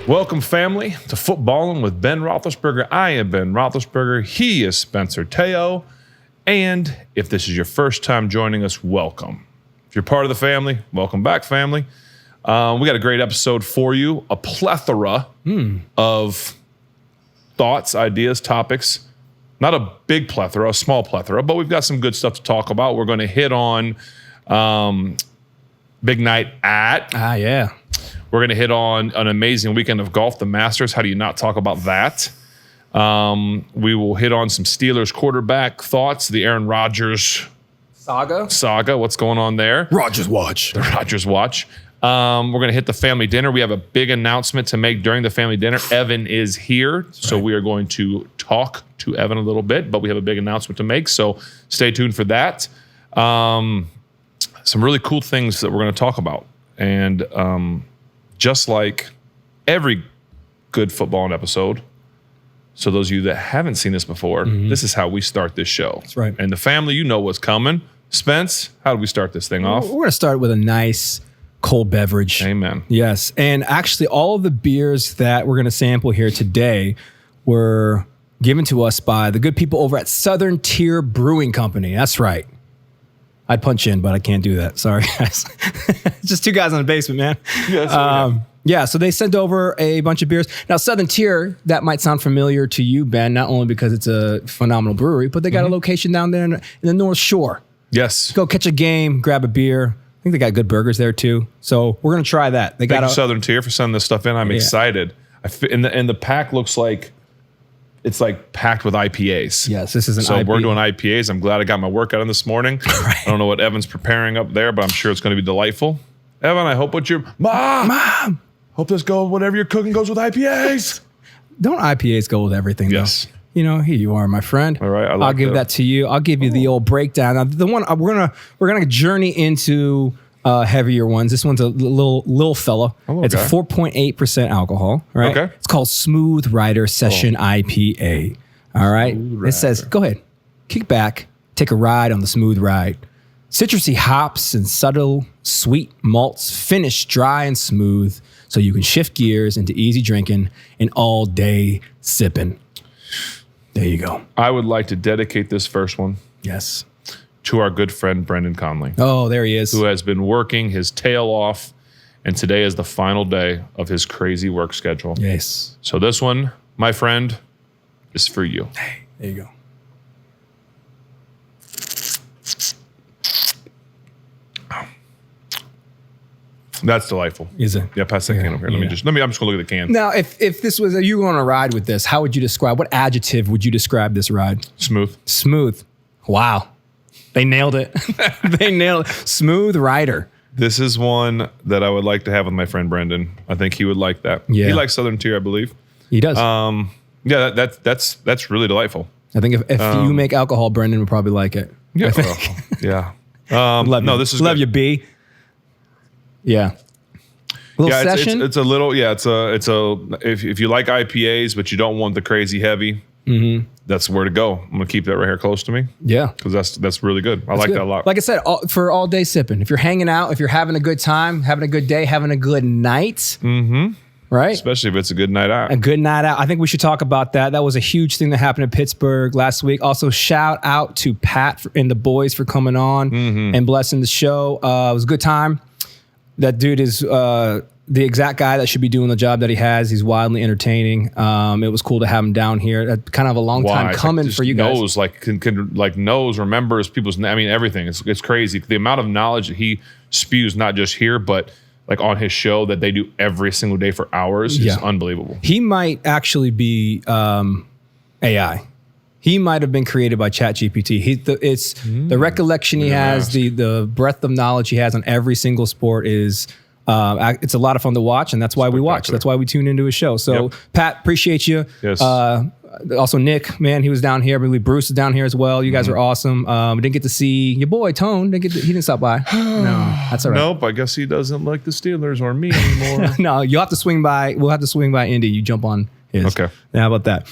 Welcome, family, to Footballing with Ben Roethlisberger. I am Ben Roethlisberger. He is Spencer Teo. And if this is your first time joining us, welcome. If you're part of the family, welcome back, family. We got a great episode for you, a plethora of thoughts, ideas, topics. Not a big plethora, a small plethora, but we've got some good stuff to talk about. We're going to hit on Big Night Aht. Yeah. We're going to hit on an amazing weekend of golf, the Masters. How do you not talk about that? We will hit on some Steelers quarterback thoughts, the Aaron Rodgers saga. What's going on there? Rodgers watch. The Rodgers watch. We're going to hit the family dinner. We have a big announcement to make during the family dinner. Evan is here, so we are going to talk to Evan a little bit, but we have a big announcement to make, so stay tuned for that. Some really cool things that we're going to talk about. And just like every good footballing episode, so those of you that haven't seen this before, this is how we start this show. That's right. And the family, you know what's coming. Spence, how do we start this thing off? We're going to start with a nice cold beverage. Amen. Yes. And actually, all of the beers that we're going to sample here today were given to us by the good people over at Southern Tier Brewing Company. That's right. I'd punch in, but I can't do that. Sorry, guys. Just two guys in the basement, man. Yeah, so they sent over a bunch of beers. Now, Southern Tier, that might sound familiar to you, Ben, not only because it's a phenomenal brewery, but they got a location down there in the North Shore. Yes. Go catch a game, grab a beer. I think they got good burgers there, too. So we're going to try that. Thank you, Southern Tier, for sending this stuff in. I'm excited. And the pack looks like it's like packed with IPAs. Yes, this is an So IPA. we're doing IPAs. I'm glad I got my workout in this morning. I don't know what Evan's preparing up there, but I'm sure it's going to be delightful. Evan, I hope what you're... Mom! Hope whatever you're cooking goes with IPAs. Don't IPAs go with everything, Yes. though? You know, here you are, my friend. All right, I'll give that to you. I'll give you the old breakdown. Now, the one we're gonna journey into heavier ones. This one's a little fella. Oh, okay. It's a 4.8% alcohol. Right. Okay. It's called Smooth Rider Session IPA. All right. It says, go ahead, kick back, take a ride on the smooth ride. Citrusy hops and subtle sweet malts finish dry and smooth, so you can shift gears into easy drinking and all day sipping. There you go. I would like to dedicate this first one Yes. to our good friend Brendan Conley, Oh, there he is. who has been working his tail off, and today is the final day of his crazy work schedule. Yes. So this one, my friend, is for you. Hey, there you go. That's delightful. Is it? Yeah, pass that can over here. I'm just gonna look at the can. Now, if this was you on a ride with this, how would you describe? What adjective would you describe this ride? Smooth. Smooth. Wow, they nailed it. They nailed it. Smooth rider. This is one that I would like to have with my friend Brendan. I think he would like that. Yeah. He likes Southern Tier, I believe. He does. Yeah, that's really delightful. I think if you make alcohol, Brendan would probably like it. Yeah. I think. Yeah. Love no, you. this is love good. you, B. Yeah. Little session. It's a little. Yeah, it's a. If you like IPAs but you don't want the crazy heavy, that's where to go. I'm gonna keep that right here close to me. Yeah. Because that's really good. I like Good. that a lot. Like I said, for all day sipping. If you're hanging out, if you're having a good time, having a good day, having a good night, right? Especially if it's a good night out. A good night out. I think we should talk about that. That was a huge thing that happened in Pittsburgh last week. Also, shout out to Pat and the boys for coming on and blessing the show. It was a good time. That dude is the exact guy that should be doing the job that he has. He's wildly entertaining. It was cool to have him down here. Kind of a long time coming for you guys. Knows, remembers people's. I mean, everything. It's crazy. The amount of knowledge that he spews, not just here, but like on his show that they do every single day for hours, is unbelievable. He might actually be AI. He might have been created by ChatGPT. The recollection he has, the breadth of knowledge he has on every single sport is. It's a lot of fun to watch, and that's why we watch. That's why we tune into his show. So, Pat, appreciate you. Yes. Also, Nick, man, he was down here. I believe Bruce is down here as well. You guys are awesome. We didn't get to see your boy Tone. He didn't stop by. No, that's all right. Nope. I guess he doesn't like the Steelers or me anymore. No, you'll have to swing by. We'll have to swing by Indy. You jump on his. Okay. Yeah, how about that?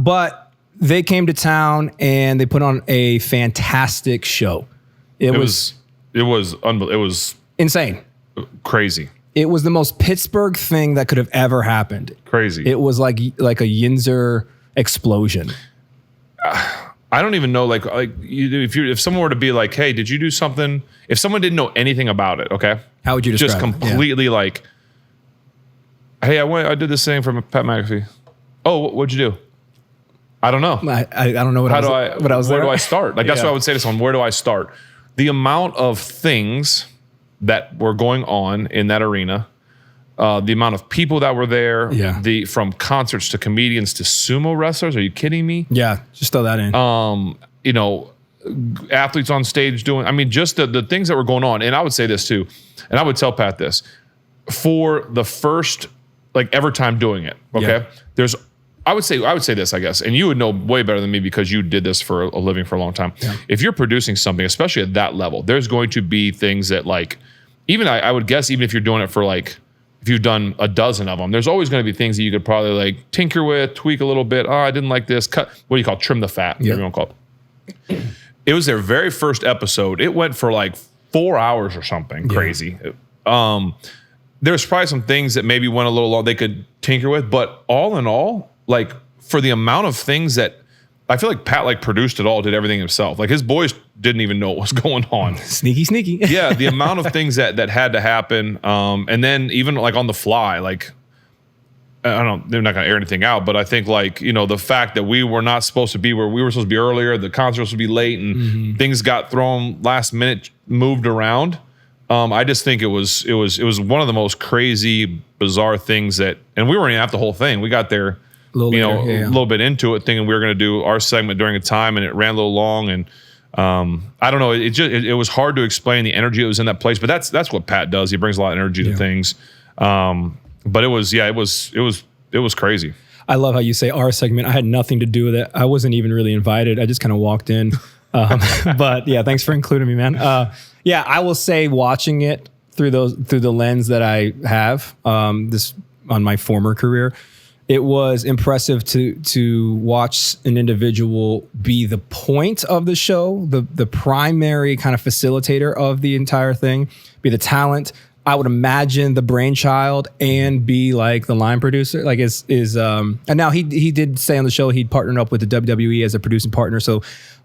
But they came to town and they put on a fantastic show. It was unbelievable. It was insane. crazy. It was the most Pittsburgh thing that could have ever happened. Crazy. It was like a Yinzer explosion. I don't even know, like if someone were to be like, hey, did you do something? If someone didn't know anything about it, okay? How would you describe just completely like, hey, I did this thing from Pat McAfee. Oh, what'd you do? I don't know. I don't know where do I start? Like that's what I would say to someone. Where do I start? The amount of things that were going on in that arena, the amount of people that were there, from concerts to comedians to sumo wrestlers. Are you kidding me? Yeah, just throw that in. Athletes on stage doing, I mean, just the things that were going on. And I would say this too, and I would tell Pat this, for the first like ever time doing it, okay? I would say this, I guess, and you would know way better than me because you did this for a living for a long time. Yeah. If you're producing something, especially at that level, there's going to be things that like, even I would guess, even if you're doing it for like, if you've done a dozen of them, there's always going to be things that you could probably like tinker with, tweak a little bit. Oh, I didn't like this. Cut. What do you call it? Trim the fat? Whatever you want to call it. It was their very first episode. It went for like 4 hours or something crazy. There's probably some things that maybe went a little long they could tinker with, but all in all, like for the amount of things that I feel like Pat like produced it all, did everything himself. Like his boys didn't even know what was going on. Sneaky. Yeah, the amount of things that had to happen, and then even like on the fly, like I don't, they're not going to air anything out, but I think like, you know, the fact that we were not supposed to be where we were supposed to be earlier, the concert was supposed to be late, and things got thrown last minute, moved around. I just think it was one of the most crazy, bizarre things that, and we weren't even at the whole thing. We got there, a little bit into it, thinking we were going to do our segment during a time, and it ran a little long. And I don't know, it was hard to explain the energy that was in that place, but that's what Pat does. He brings a lot of energy to things. But it was crazy. I love how you say our segment. I had nothing to do with it. I wasn't even really invited. I just kind of walked in. But yeah, thanks for including me, man. Yeah, I will say watching it through the lens that I have, this on my former career, it was impressive to watch an individual be the point of the show, the primary kind of facilitator of the entire thing, be the talent. I would imagine the brainchild and be like the line producer, like and now he did say on the show he'd partnered up with the WWE as a producing partner. So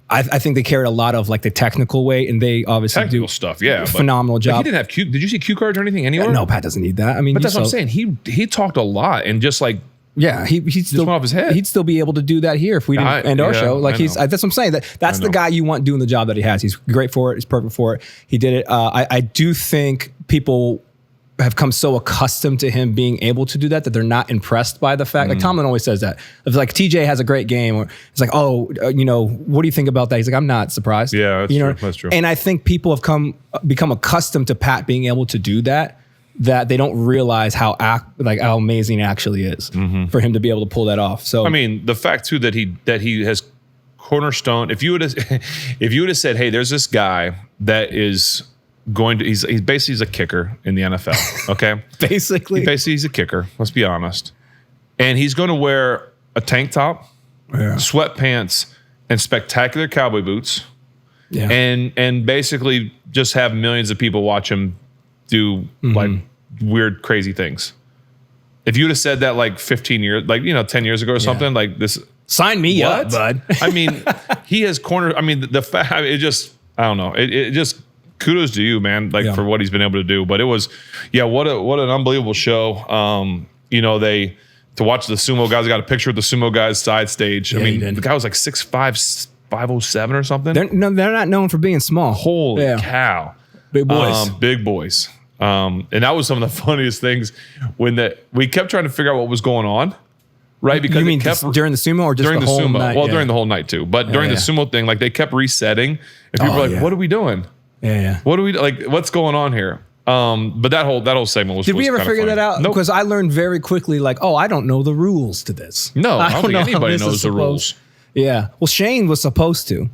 I think they carried a lot of like the technical weight, and they obviously technical do stuff. Yeah, phenomenal job. He didn't have cue. Did you see cue cards or anything anywhere? No, Pat doesn't need that. I mean, but that's what I'm saying. He talked a lot and just like. Yeah, he'd still off his head. He'd still be able to do that here if we didn't end our show. Like that's what I'm saying. That's the guy you want doing the job that he has. He's great for it. He's perfect for it. He did it. I do think people have come so accustomed to him being able to do that they're not impressed by the fact. Like Tomlin always says that. It's like TJ has a great game, or it's like, what do you think about that? He's like, I'm not surprised. Yeah, that's true. And I think people have become accustomed to Pat being able to do that they don't realize how amazing it actually is for him to be able to pull that off. So I mean, the fact too that he has cornerstone. If you would have said, hey, there's this guy that is going to he's basically a kicker in the NFL. Okay, basically he's a kicker. Let's be honest, and he's going to wear a tank top, sweatpants, and spectacular cowboy boots, and basically just have millions of people watch him do like weird, crazy things. If you would have said that like 15 years, like, 10 years ago or something, like this. Sign me up, bud. I mean, he has cornered. I mean, the fact, it just, I don't know. It just, kudos to you, man, like for what he's been able to do. But it was, what an unbelievable show. To watch the sumo guys, I got a picture of the sumo guys side stage. I mean, the guy was like 6'5", 507 or something. They're not known for being small. Holy cow. Big boys. Big boys. And that was some of the funniest things when we kept trying to figure out what was going on, right? Because you mean during the sumo or just during the whole sumo? Night? Well, during the whole night too. But during the sumo thing, like they kept resetting, and people were like, "What are we doing? What are we like? What's going on here?" But that whole segment was. Did we ever figure that out? Nope. Because I learned very quickly, like, I don't know the rules to this. No, I don't think anybody knows the rules. Yeah. Well, Shane was supposed to.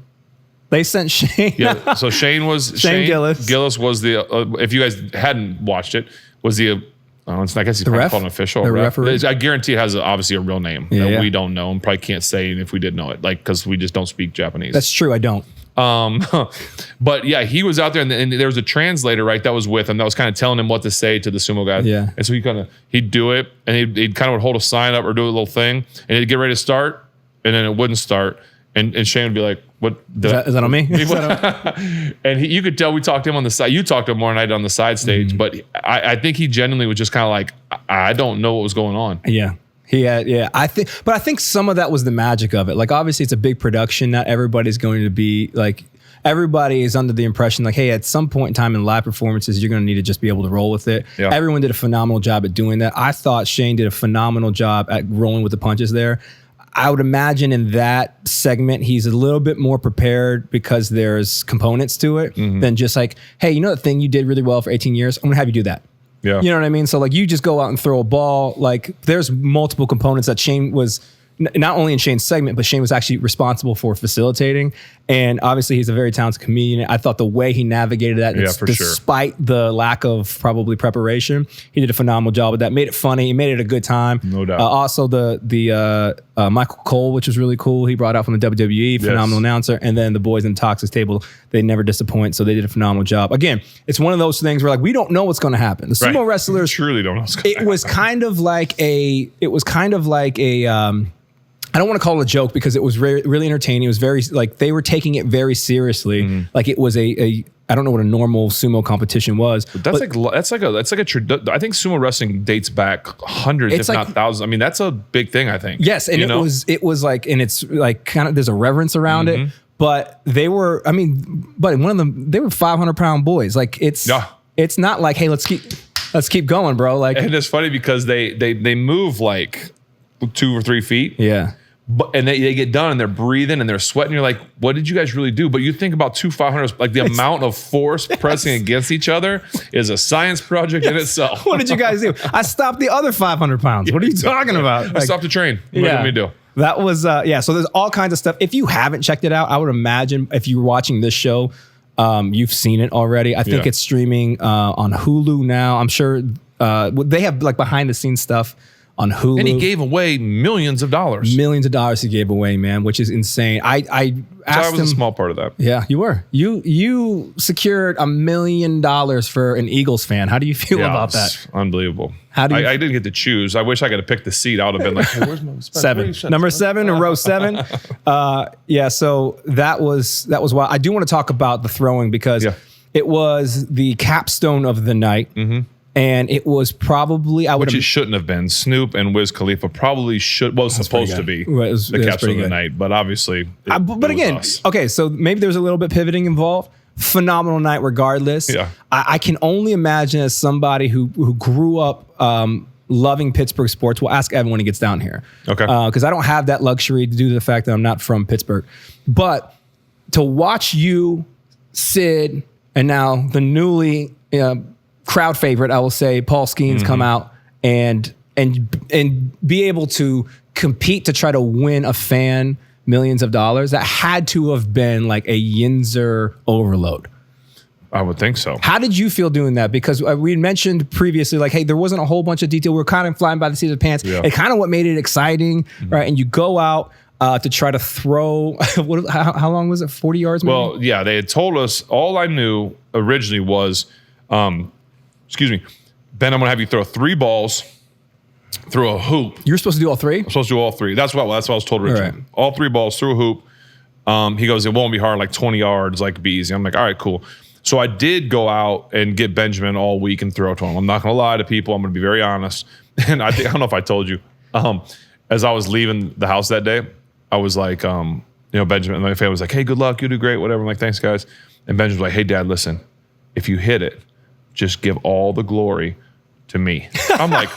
They sent Shane. Yeah. So Shane Gillis. Gillis was the. If you guys hadn't watched it, was the. I guess he's probably called an official. The referee. I guarantee it has obviously a real name that we don't know and probably can't say if we did know it, like because we just don't speak Japanese. That's true. I don't. But yeah, he was out there, and there was a translator, right, that was with him that was kind of telling him what to say to the sumo guy. Yeah. And so he'd do it, and he'd kind of would hold a sign up or do a little thing, and he'd get ready to start, and then it wouldn't start. And Shane would be like, "What? Is that on me?" And you could tell we talked to him on the side. You talked to him more than I did on the side stage, but I think he genuinely was just kind of like, I don't know what was going on. Yeah. I think some of that was the magic of it. Like, obviously it's a big production. Not everybody's going to be like, everybody is under the impression like, hey, at some point in time in live performances, you're going to need to just be able to roll with it. Yeah. Everyone did a phenomenal job at doing that. I thought Shane did a phenomenal job at rolling with the punches there. I would imagine in that segment, he's a little bit more prepared because there's components to it than just like, hey, you know that thing you did really well for 18 years? I'm going to have you do that. Yeah. You know what I mean? So like, you just go out and throw a ball. Like, there's multiple components that Shane was not only in Shane's segment, but Shane was actually responsible for facilitating. And obviously he's a very talented comedian. I thought the way he navigated that, despite the lack of probably preparation, he did a phenomenal job with that. Made it funny. He made it a good time. No doubt. Also the Michael Cole, which was really cool. He brought out from the WWE, phenomenal announcer. And then the boys in the Toxic table, they never disappoint. So they did a phenomenal job. Again, it's one of those things where like, we don't know what's going to happen. The sumo wrestlers truly don't know what's going to happen. It was kind of like a, I don't want to call it a joke because it was really entertaining. It was very, like, they were taking it very seriously. Like, it was I don't know what a normal sumo competition was. That's like I think sumo wrestling dates back hundreds, if not thousands. I mean, that's a big thing, I think. Yes. And it was like, and it's like kind of, there's a reverence around it, but they were, I mean, but one of them, they were 500-pound boys. Like, it's not like, hey, let's keep going, bro. Like, and it's funny because they move like 2 or 3 feet. Yeah. But and they get done and they're breathing and they're sweating. You're like, what did you guys really do? But you think about 2 500s, like the amount of force pressing against each other is a science project in itself. What did you guys do? I stopped the other 500 pounds. What are you talking about? I stopped the train. What did we do? That was, so there's all kinds of stuff. If you haven't checked it out, I would imagine if you're watching this show, you've seen it already. I think it's streaming on Hulu now. I'm sure they have like behind the scenes stuff on Hulu. And he gave away millions of dollars. Millions of dollars he gave away, man, which is insane. I asked I was him, a small part of that. Yeah, you were. You secured $1 million for an Eagles fan. How do you feel about that? Unbelievable. How do you I didn't get to choose. I wish I could have picked the seat. I would have been like, hey, where's my seven? Number 7 or row 7. So that was why I do want to talk about the throwing because it was the capstone of the night. And it was probably which it shouldn't have been. Snoop and Wiz Khalifa probably was supposed to be the capstone of the night, but obviously, but again, okay, so maybe there's a little bit pivoting involved. Phenomenal night, regardless. Yeah, I can only imagine as somebody who grew up loving Pittsburgh sports. We'll ask Evan when he gets down here, okay? Because I don't have that luxury due to the fact that I'm not from Pittsburgh. But to watch you, Sid, and now the newly crowd favorite, I will say, Paul Skeens come out and be able to compete to try to win a fan millions of dollars. That had to have been like a Yinzer overload. I would think so. How did you feel doing that? Because we mentioned previously, like, hey, there wasn't a whole bunch of detail. We were kind of flying by the seat of the pants. Yeah. It kind of what made it exciting, right? And you go out to try to throw, how long was it? 40 yards maybe? Well, yeah, they had told us, all I knew originally was, excuse me, Ben, I'm going to have you throw 3 balls through a hoop. You're supposed to do all 3? I'm supposed to do all 3. That's what I was told originally. Right. All 3 balls through a hoop. He goes, it won't be hard, like 20 yards, like be easy. I'm like, all right, cool. So I did go out and get Benjamin all week and throw to him. I'm not going to lie to people. I'm going to be very honest. And I don't know if I told you, as I was leaving the house that day, I was like, Benjamin and my family was like, hey, good luck. You do great, whatever. I'm like, thanks, guys. And Benjamin was like, hey, Dad, listen, if you hit it, just give all the glory to me. I'm like,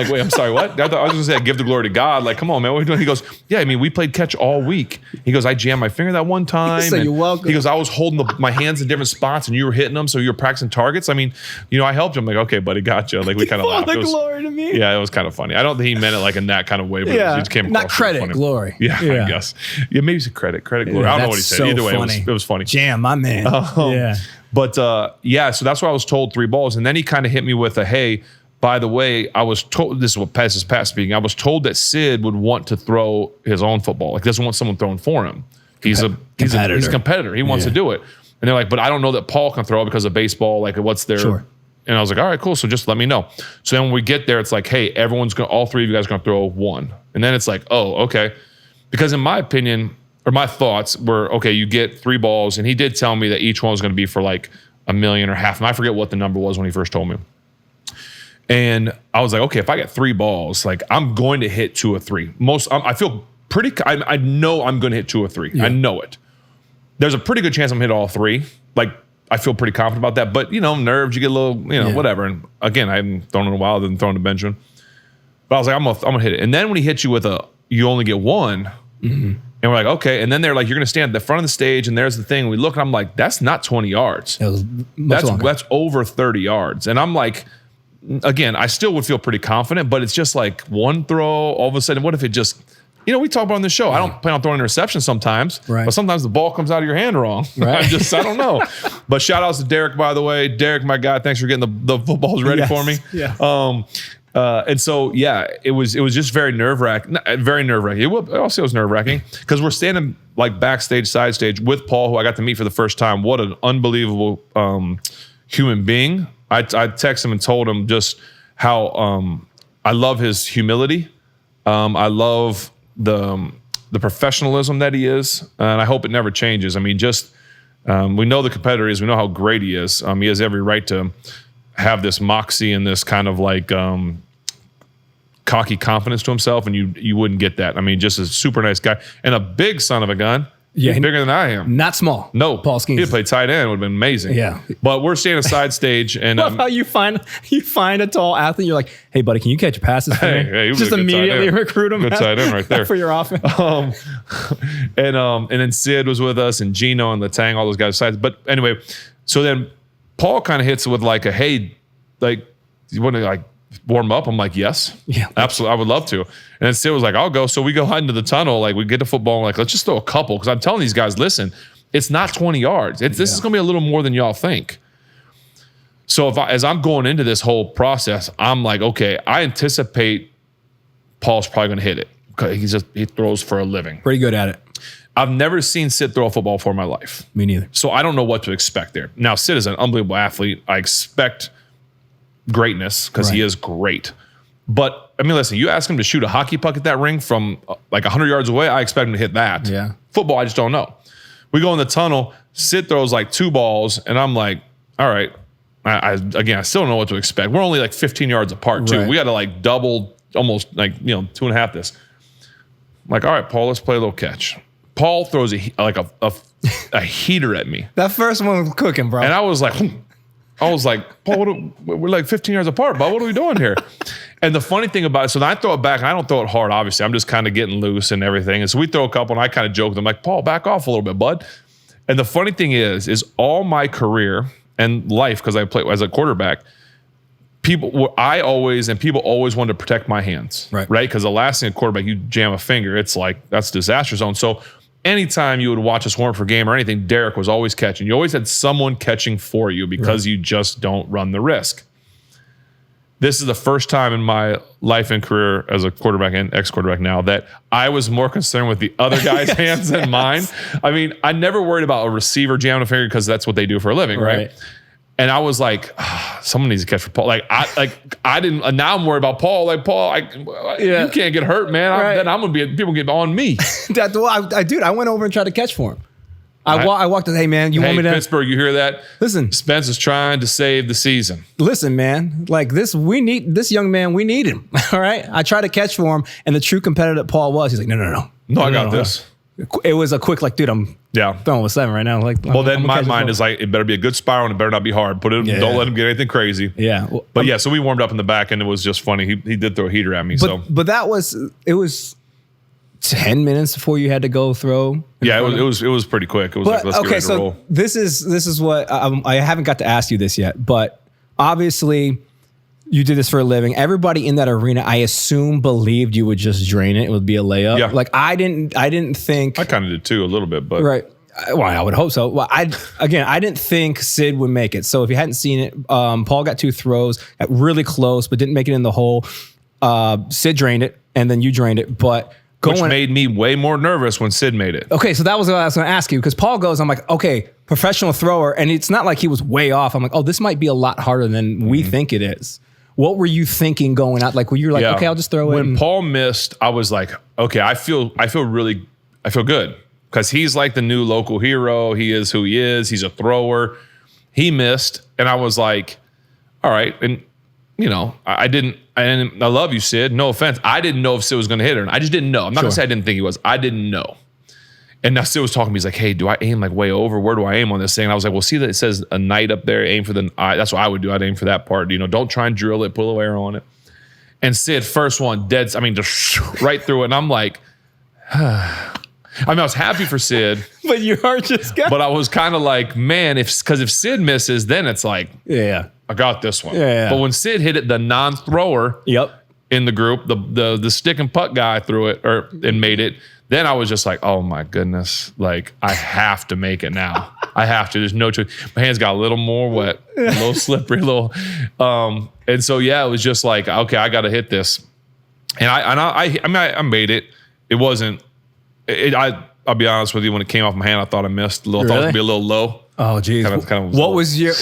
wait, I'm sorry, what? I was going to say, give the glory to God. Like, come on, man, what are you doing? He goes, yeah, I mean, we played catch all week. He goes, I jammed my finger that one time. So you're welcome. He goes, I was holding my hands in different spots and you were hitting them, so you were practicing targets. I mean, I helped him. I'm like, okay, buddy, gotcha. Like, we kind of laughed. The glory to me. Yeah, it was kind of funny. I don't think he meant it like in that kind of way, but it just came across. Not credit, glory. Yeah, I guess. Yeah, maybe it's credit, glory. I don't know what he said. Either way, it was funny. Jam, my man. Yeah. But so that's why I was told 3 balls. And then he kind of hit me with a, hey, by the way, I was told, this is what Pat speaking, I was told that Sid would want to throw his own football. Like, doesn't want someone throwing for him. he's a competitor. He wants to do it. And they're like, but I don't know that Paul can throw because of baseball. Like, what's their? Sure. And I was like, all right, cool. So just let me know. So then when we get there, it's like, hey, all three of you guys are going to throw one. And then it's like, oh, okay. Because in my opinion, or my thoughts were, okay, you get 3 balls. And he did tell me that each one was going to be for like $1 million or half. And I forget what the number was when he first told me. And I was like, okay, if I get 3 balls, like I'm going to hit 2 or 3. I feel pretty, I know I'm going to hit 2 or 3. Yeah. I know it. There's a pretty good chance I'm going to hit all 3. Like, I feel pretty confident about that. But, nerves, you get a little, whatever. And again, I hadn't thrown in a while, I didn't throw in a Benjamin. But I was like, I'm gonna hit it. And then when he hits you with you only get 1, and we're like, okay. And then they're like, you're gonna stand at the front of the stage, and there's the thing. We look, and I'm like, that's not 20 yards. That's over 30 yards. And I'm like, again, I still would feel pretty confident, but it's just like one throw, all of a sudden, what if it just, we talk about on this show. I don't plan on throwing interceptions sometimes, but sometimes the ball comes out of your hand wrong. Right. I don't know. But shout outs to Derek, by the way. Derek, my guy, thanks for getting the footballs ready for me. Yeah. And so, it was just very nerve-wracking. Very nerve-wracking. I'll say it was nerve-wracking because we're standing like backstage, side stage with Paul, who I got to meet for the first time. What an unbelievable human being. I texted him and told him just how I love his humility. I love the professionalism that he is, and I hope it never changes. I mean, just we know the competitor is. We know how great he is. He has every right to have this moxie and this kind of like cocky confidence to himself, and you wouldn't get that. I mean, just a super nice guy and a big son of a gun. Yeah, he's bigger than I am. Not small. No, Paul Skeens. He'd play tight end. Would have been amazing. Yeah, but we're standing side stage, and how you find a tall athlete. You're like, hey, buddy, can you catch passes for me? Hey, just immediately recruit him. Good tight end right there for your offense. And then Sid was with us, and Gino and Latang, all those guys sides. But anyway, so then Paul kind of hits it with like a, hey, like you want to like warm up? I'm like, yes, absolutely, I would love to. And then Sid was like, I'll go. So we go out into the tunnel, like we get the football, and like, let's just throw a couple, because I'm telling these guys, listen, it's not 20 yards. This is going to be a little more than y'all think. So as I'm going into this whole process, I'm like, okay, I anticipate Paul's probably going to hit it because he throws for a living. Pretty good at it. I've never seen Sid throw a football before in my life. Me neither. So I don't know what to expect there. Now, Sid is an unbelievable athlete. I expect greatness because he is great. But, I mean, listen, you ask him to shoot a hockey puck at that ring from like 100 yards away, I expect him to hit that. Yeah. Football, I just don't know. We go in the tunnel, Sid throws like 2 balls, and I'm like, all right. I still don't know what to expect. We're only like 15 yards apart, too. We got to like double, almost like, 2.5 this. I'm like, all right, Paul, let's play a little catch. Paul throws a heater at me. That first one was cooking, bro. And I was like, Paul, we're like 15 yards apart, bud. What are we doing here? And the funny thing about it, so then I throw it back, and I don't throw it hard, obviously. I'm just kind of getting loose and everything. And so we throw a couple, and I kind of joke with him, like, Paul, back off a little bit, bud. And the funny thing is all my career and life, because I play as a quarterback, people always wanted to protect my hands, right? Because the last thing a quarterback, you jam a finger, it's like, that's disaster zone. So anytime you would watch us warm up for a game or anything, Derek was always catching. You always had someone catching for you because you just don't run the risk. This is the first time in my life and career as a quarterback and ex-quarterback now that I was more concerned with the other guy's hands than mine. I mean, I never worried about a receiver jamming a finger because that's what they do for a living, right? And I was like, someone needs to catch for Paul. I didn't. Now I'm worried about Paul. Like, Paul, you can't get hurt, man. Then I'm gonna be people get on me. Dude, I went over and tried to catch for him. I walked in. Hey, man, you want me to? Pittsburgh, you hear that? Listen, Spence is trying to save the season. Listen, man, like this, we need this young man. We need him. All right. I tried to catch for him, and the true competitor that Paul was, he's like, no, I got this. It was a quick, like, dude, I'm throwing with 7 right now. Like, well, then my mind is like, it better be a good spiral and it better not be hard. Don't let him get anything crazy. Yeah. But so we warmed up in the back, and it was just funny. He did throw a heater at me. But it was 10 minutes before you had to go throw. Yeah, it was pretty quick. It was like, let's get ready to roll. This is what I haven't got to ask you this yet, but obviously you did this for a living. Everybody in that arena, I assume, believed you would just drain it. It would be a layup. Yeah. Like I didn't think. I kind of did too, a little bit, but right. Well, I would hope so. Well, I didn't think Sid would make it. So if you hadn't seen it, Paul got 2 throws, got really close, but didn't make it in the hole. Sid drained it, and then you drained it. But which made me way more nervous when Sid made it. Okay, so that was what I was going to ask you, because Paul goes, I'm like, okay, professional thrower, and it's not like he was way off. I'm like, oh, this might be a lot harder than we think it is. What were you thinking going out? Like, were you like, okay, I'll just throw it? When Paul missed, I was like, okay, I feel good, because he's like the new local hero. He is who he is. He's a thrower. He missed, and I was like, all right. And I love you, Sid. No offense. I didn't know if Sid was going to hit it, and I just didn't know. I'm not going to say I didn't think he was. I didn't know. And now Sid was talking to me. He's like, hey, do I aim like way over? Where do I aim on this thing? And I was like, well, see that it says a night up there. Aim for the eye. That's what I would do. I'd aim for that part. Don't try and drill it. Put a little air on it. And Sid, first one, just right through it. And I'm like, I was happy for Sid. But your heart just got... But I was kind of like, man, because if Sid misses, then it's like, I got this one. Yeah. But when Sid hit it, the non-thrower in the group, the stick and putt guy threw it and made it. Then I was just like, oh my goodness, like I have to make it now. I have to. There's no choice. My hands got a little more wet, a little slippery, and so it was just like, okay, I got to hit this, and I made it. It wasn't. I'll be honest with you. When it came off my hand, I thought I missed. Thought it would be a little low. Oh geez. What was your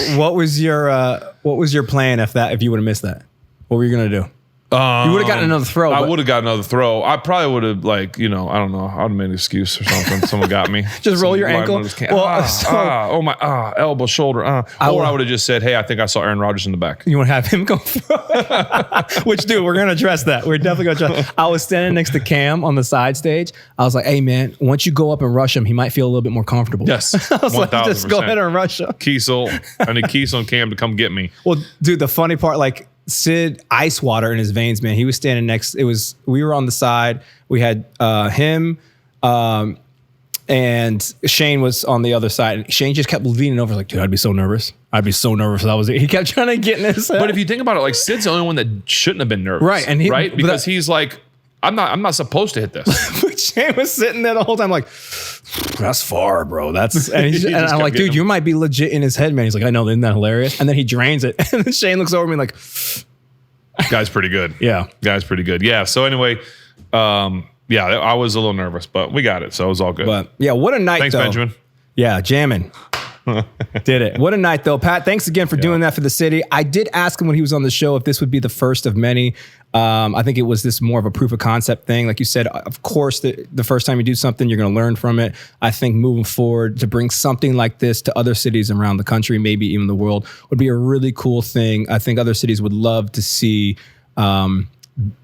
plan if you would have missed that? What were you gonna do? You would have gotten another throw. I would have gotten another throw. I probably would have I don't know. I would have made an excuse or something. Someone got me. Just roll your ankle. My elbow, shoulder. Or I would have just said, hey, I think I saw Aaron Rodgers in the back. You want to have him go throw? Which, dude, we're going to address that. We're definitely going to address. I was standing next to Cam on the side stage. I was like, hey, man, once you go up and rush him, he might feel a little bit more comfortable. Yes. I was like, just go ahead and rush him. Kiesel. I need Kiesel and Cam to come get me. Well, dude, the funny part, Sid, ice water in his veins, man. He was standing we were on the side. We had him and Shane was on the other side. And Shane just kept leaning over like, dude, I'd be so nervous. He kept trying to get in his head. But if you think about it, Sid's the only one that shouldn't have been nervous. Right. Because he's like, I'm not supposed to hit this. But Shane was sitting there the whole time like, that's far, bro. And I'm like, dude, you might be legit in his head, man. He's like, I know, isn't that hilarious? And then he drains it. And then Shane looks over me like, guy's pretty good. Yeah. Guy's pretty good. Yeah. So anyway, I was a little nervous, but we got it. So it was all good. But yeah, what a night, Thanks, though. Benjamin. Yeah, jamming. Did it. What a night, though. Pat, thanks again for doing that for the city. I did ask him when he was on the show if this would be the first of many. I think it was this more of a proof of concept thing. Like you said, of course, the first time you do something, you're going to learn from it. I think moving forward to bring something like this to other cities around the country, maybe even the world, would be a really cool thing. I think other cities would love to see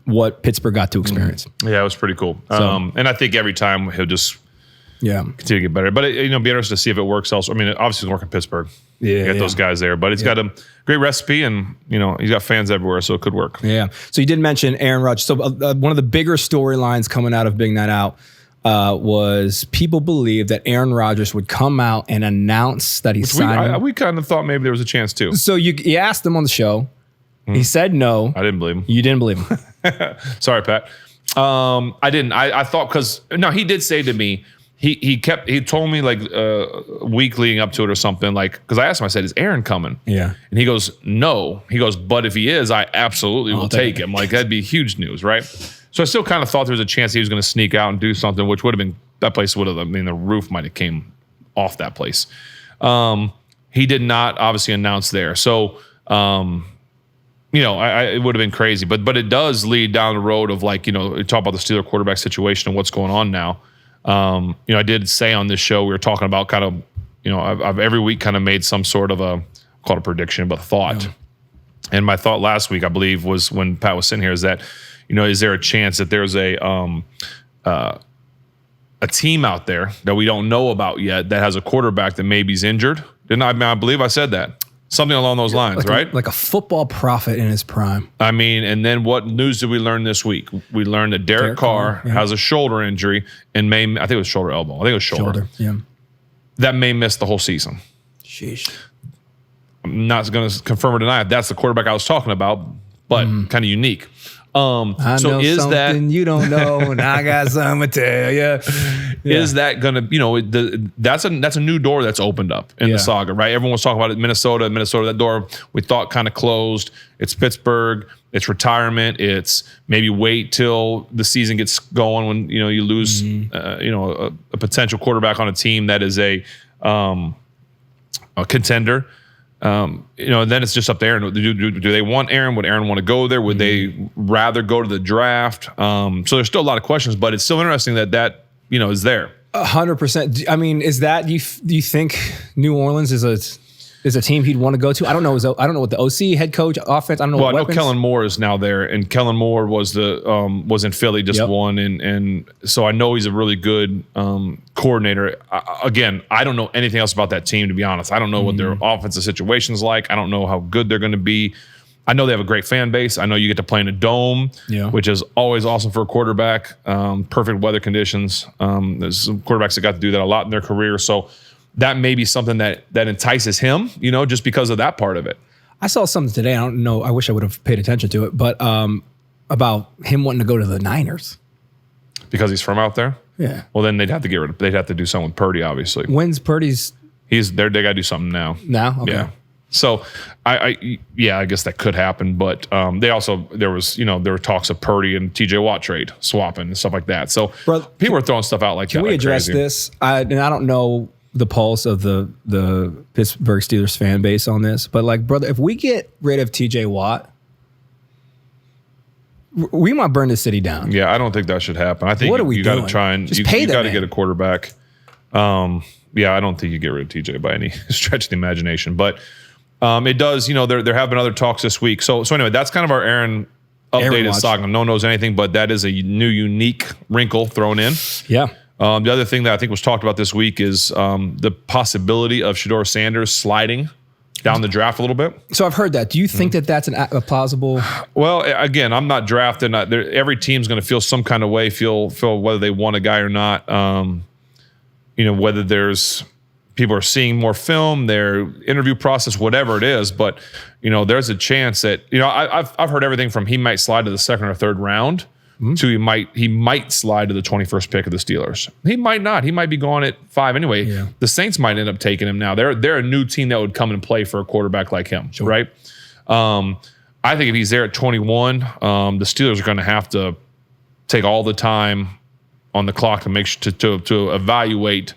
what Pittsburgh got to experience. Yeah, it was pretty cool. And I think every time he'll just continue to get better. But be interested to see if it works elsewhere. I mean, obviously it's working in Pittsburgh. You got those guys there, but it's got a great recipe, and he's got fans everywhere, so it could work. Yeah. So you did mention Aaron Rodgers. So one of the bigger storylines coming out of Big Night Aht was people believe that Aaron Rodgers would come out and announce that he's signing. We kind of thought maybe there was a chance too. So you asked him on the show. He said no. I didn't believe him. You didn't believe him. Sorry, Pat. I didn't. I thought he did say to me. He told me a week leading up to it or something, because I asked him, I said, is Aaron coming? Yeah. And he goes, no. He goes, but if he is, I absolutely will take him. That'd be huge news, right? So I still kind of thought there was a chance he was going to sneak out and do something, which would have been, that place would have, the roof might have came off that place. He did not obviously announce there. So, it would have been crazy, but it does lead down the road of we talk about the Steeler quarterback situation and what's going on now. I did say on this show, we were talking about kind of, I've every week kind of made some sort of called a prediction, but thought. Yeah. And my thought last week, I believe, was when Pat was sitting here, is that, is there a chance that there's a team out there that we don't know about yet that has a quarterback that maybe is injured? I believe I said that. Something along those lines, right? Like a football prophet in his prime. I mean, and then what news did we learn this week? We learned that Derek Carr has a shoulder injury and I think it was shoulder, elbow. I think it was shoulder. Yeah. That may miss the whole season. Sheesh. I'm not going to confirm or deny if that's the quarterback I was talking about, but kind of unique. I So know is something that you don't know, and I got something to tell you. is that gonna that's a new door that's opened up in the Saga, right? Everyone was talking about it. Minnesota, that door we thought kind of closed. It's Pittsburgh. It's retirement. It's maybe wait till the season gets going when you lose a potential quarterback on a team that is a contender. And then it's just up to Aaron. Do they want Aaron? Would Aaron want to go there? Would they rather go to the draft? So there's still a lot of questions, but it's still interesting that is there. 100%. I mean, is that do you think New Orleans is a team he'd want to go to? I don't know. I don't know what the OC, head coach, offense. I don't know. Well, what I know Kellen Moore is now there, and Kellen Moore was was in Philly, just won, and so I know he's a really good coordinator. Again, I don't know anything else about that team, to be honest. I don't know what their offensive situation's like. I don't know how good they're going to be. I know they have a great fan base. I know you get to play in a dome, which is always awesome for a quarterback. Perfect weather conditions. There's some quarterbacks that got to do that a lot in their career, so that may be something that entices him, just because of that part of it. I saw something today. I don't know. I wish I would have paid attention to it, but about him wanting to go to the Niners because he's from out there. Yeah. Well, then they'd have to do something with Purdy, obviously. When's Purdy's? They got to do something now. Now, okay. Yeah. So I guess that could happen, but there were talks of Purdy and TJ Watt trade swapping and stuff like that. So people are throwing stuff out like that. Can we address this? I don't know the pulse of the Pittsburgh Steelers fan base on this, but brother, if we get rid of TJ Watt, we might burn the city down. Yeah, I don't think that should happen. I think you got to try and you got to get a quarterback. I don't think you get rid of TJ by any stretch of the imagination, but it does. There have been other talks this week. So anyway, that's kind of our Aaron updated saga. No one knows anything, but that is a new unique wrinkle thrown in. Yeah. The other thing that I think was talked about this week is the possibility of Shedeur Sanders sliding down the draft a little bit. So I've heard that. Do you think that that's a plausible? Well, again, I'm not drafting. Every team's going to feel some kind of way, feel whether they want a guy or not. Whether there's people are seeing more film, their interview process, whatever it is. But there's a chance that I've heard everything from he might slide to the second or third round. So he might slide to the 21st pick of the Steelers. He might not. He might be going at 5 anyway. Yeah. The Saints might end up taking him now. They're a new team that would come and play for a quarterback like him, right? I think if he's there at 21, the Steelers are going to have to take all the time on the clock to make sure to evaluate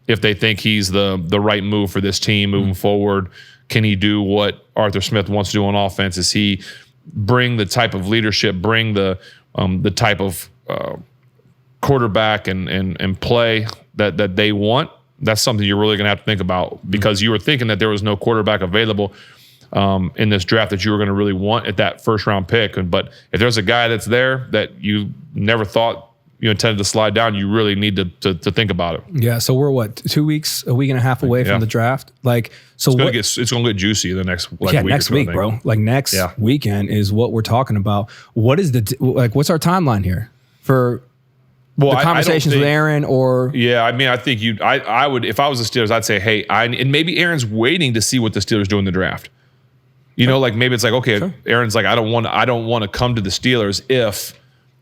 if they think he's the right move for this team moving forward. Can he do what Arthur Smith wants to do on offense? Is he bring the type of leadership, bring the type of quarterback and play that they want? That's something you're really going to have to think about, because you were thinking that there was no quarterback available in this draft that you were going to really want at that first round pick. But if there's a guy that's there that you never thought you intended to slide down, you really need to think about it. Yeah. So we're what, 2 weeks, a week and a half away from the draft? It's going to get juicy the next week. Next week, bro. Next weekend is what we're talking about. What is what's our timeline here for the conversations with Aaron? Or I think I would, if I was the Steelers, I'd say, hey, and maybe Aaron's waiting to see what the Steelers do in the draft. Maybe it's okay, sure. Aaron's like, I don't want to come to the Steelers if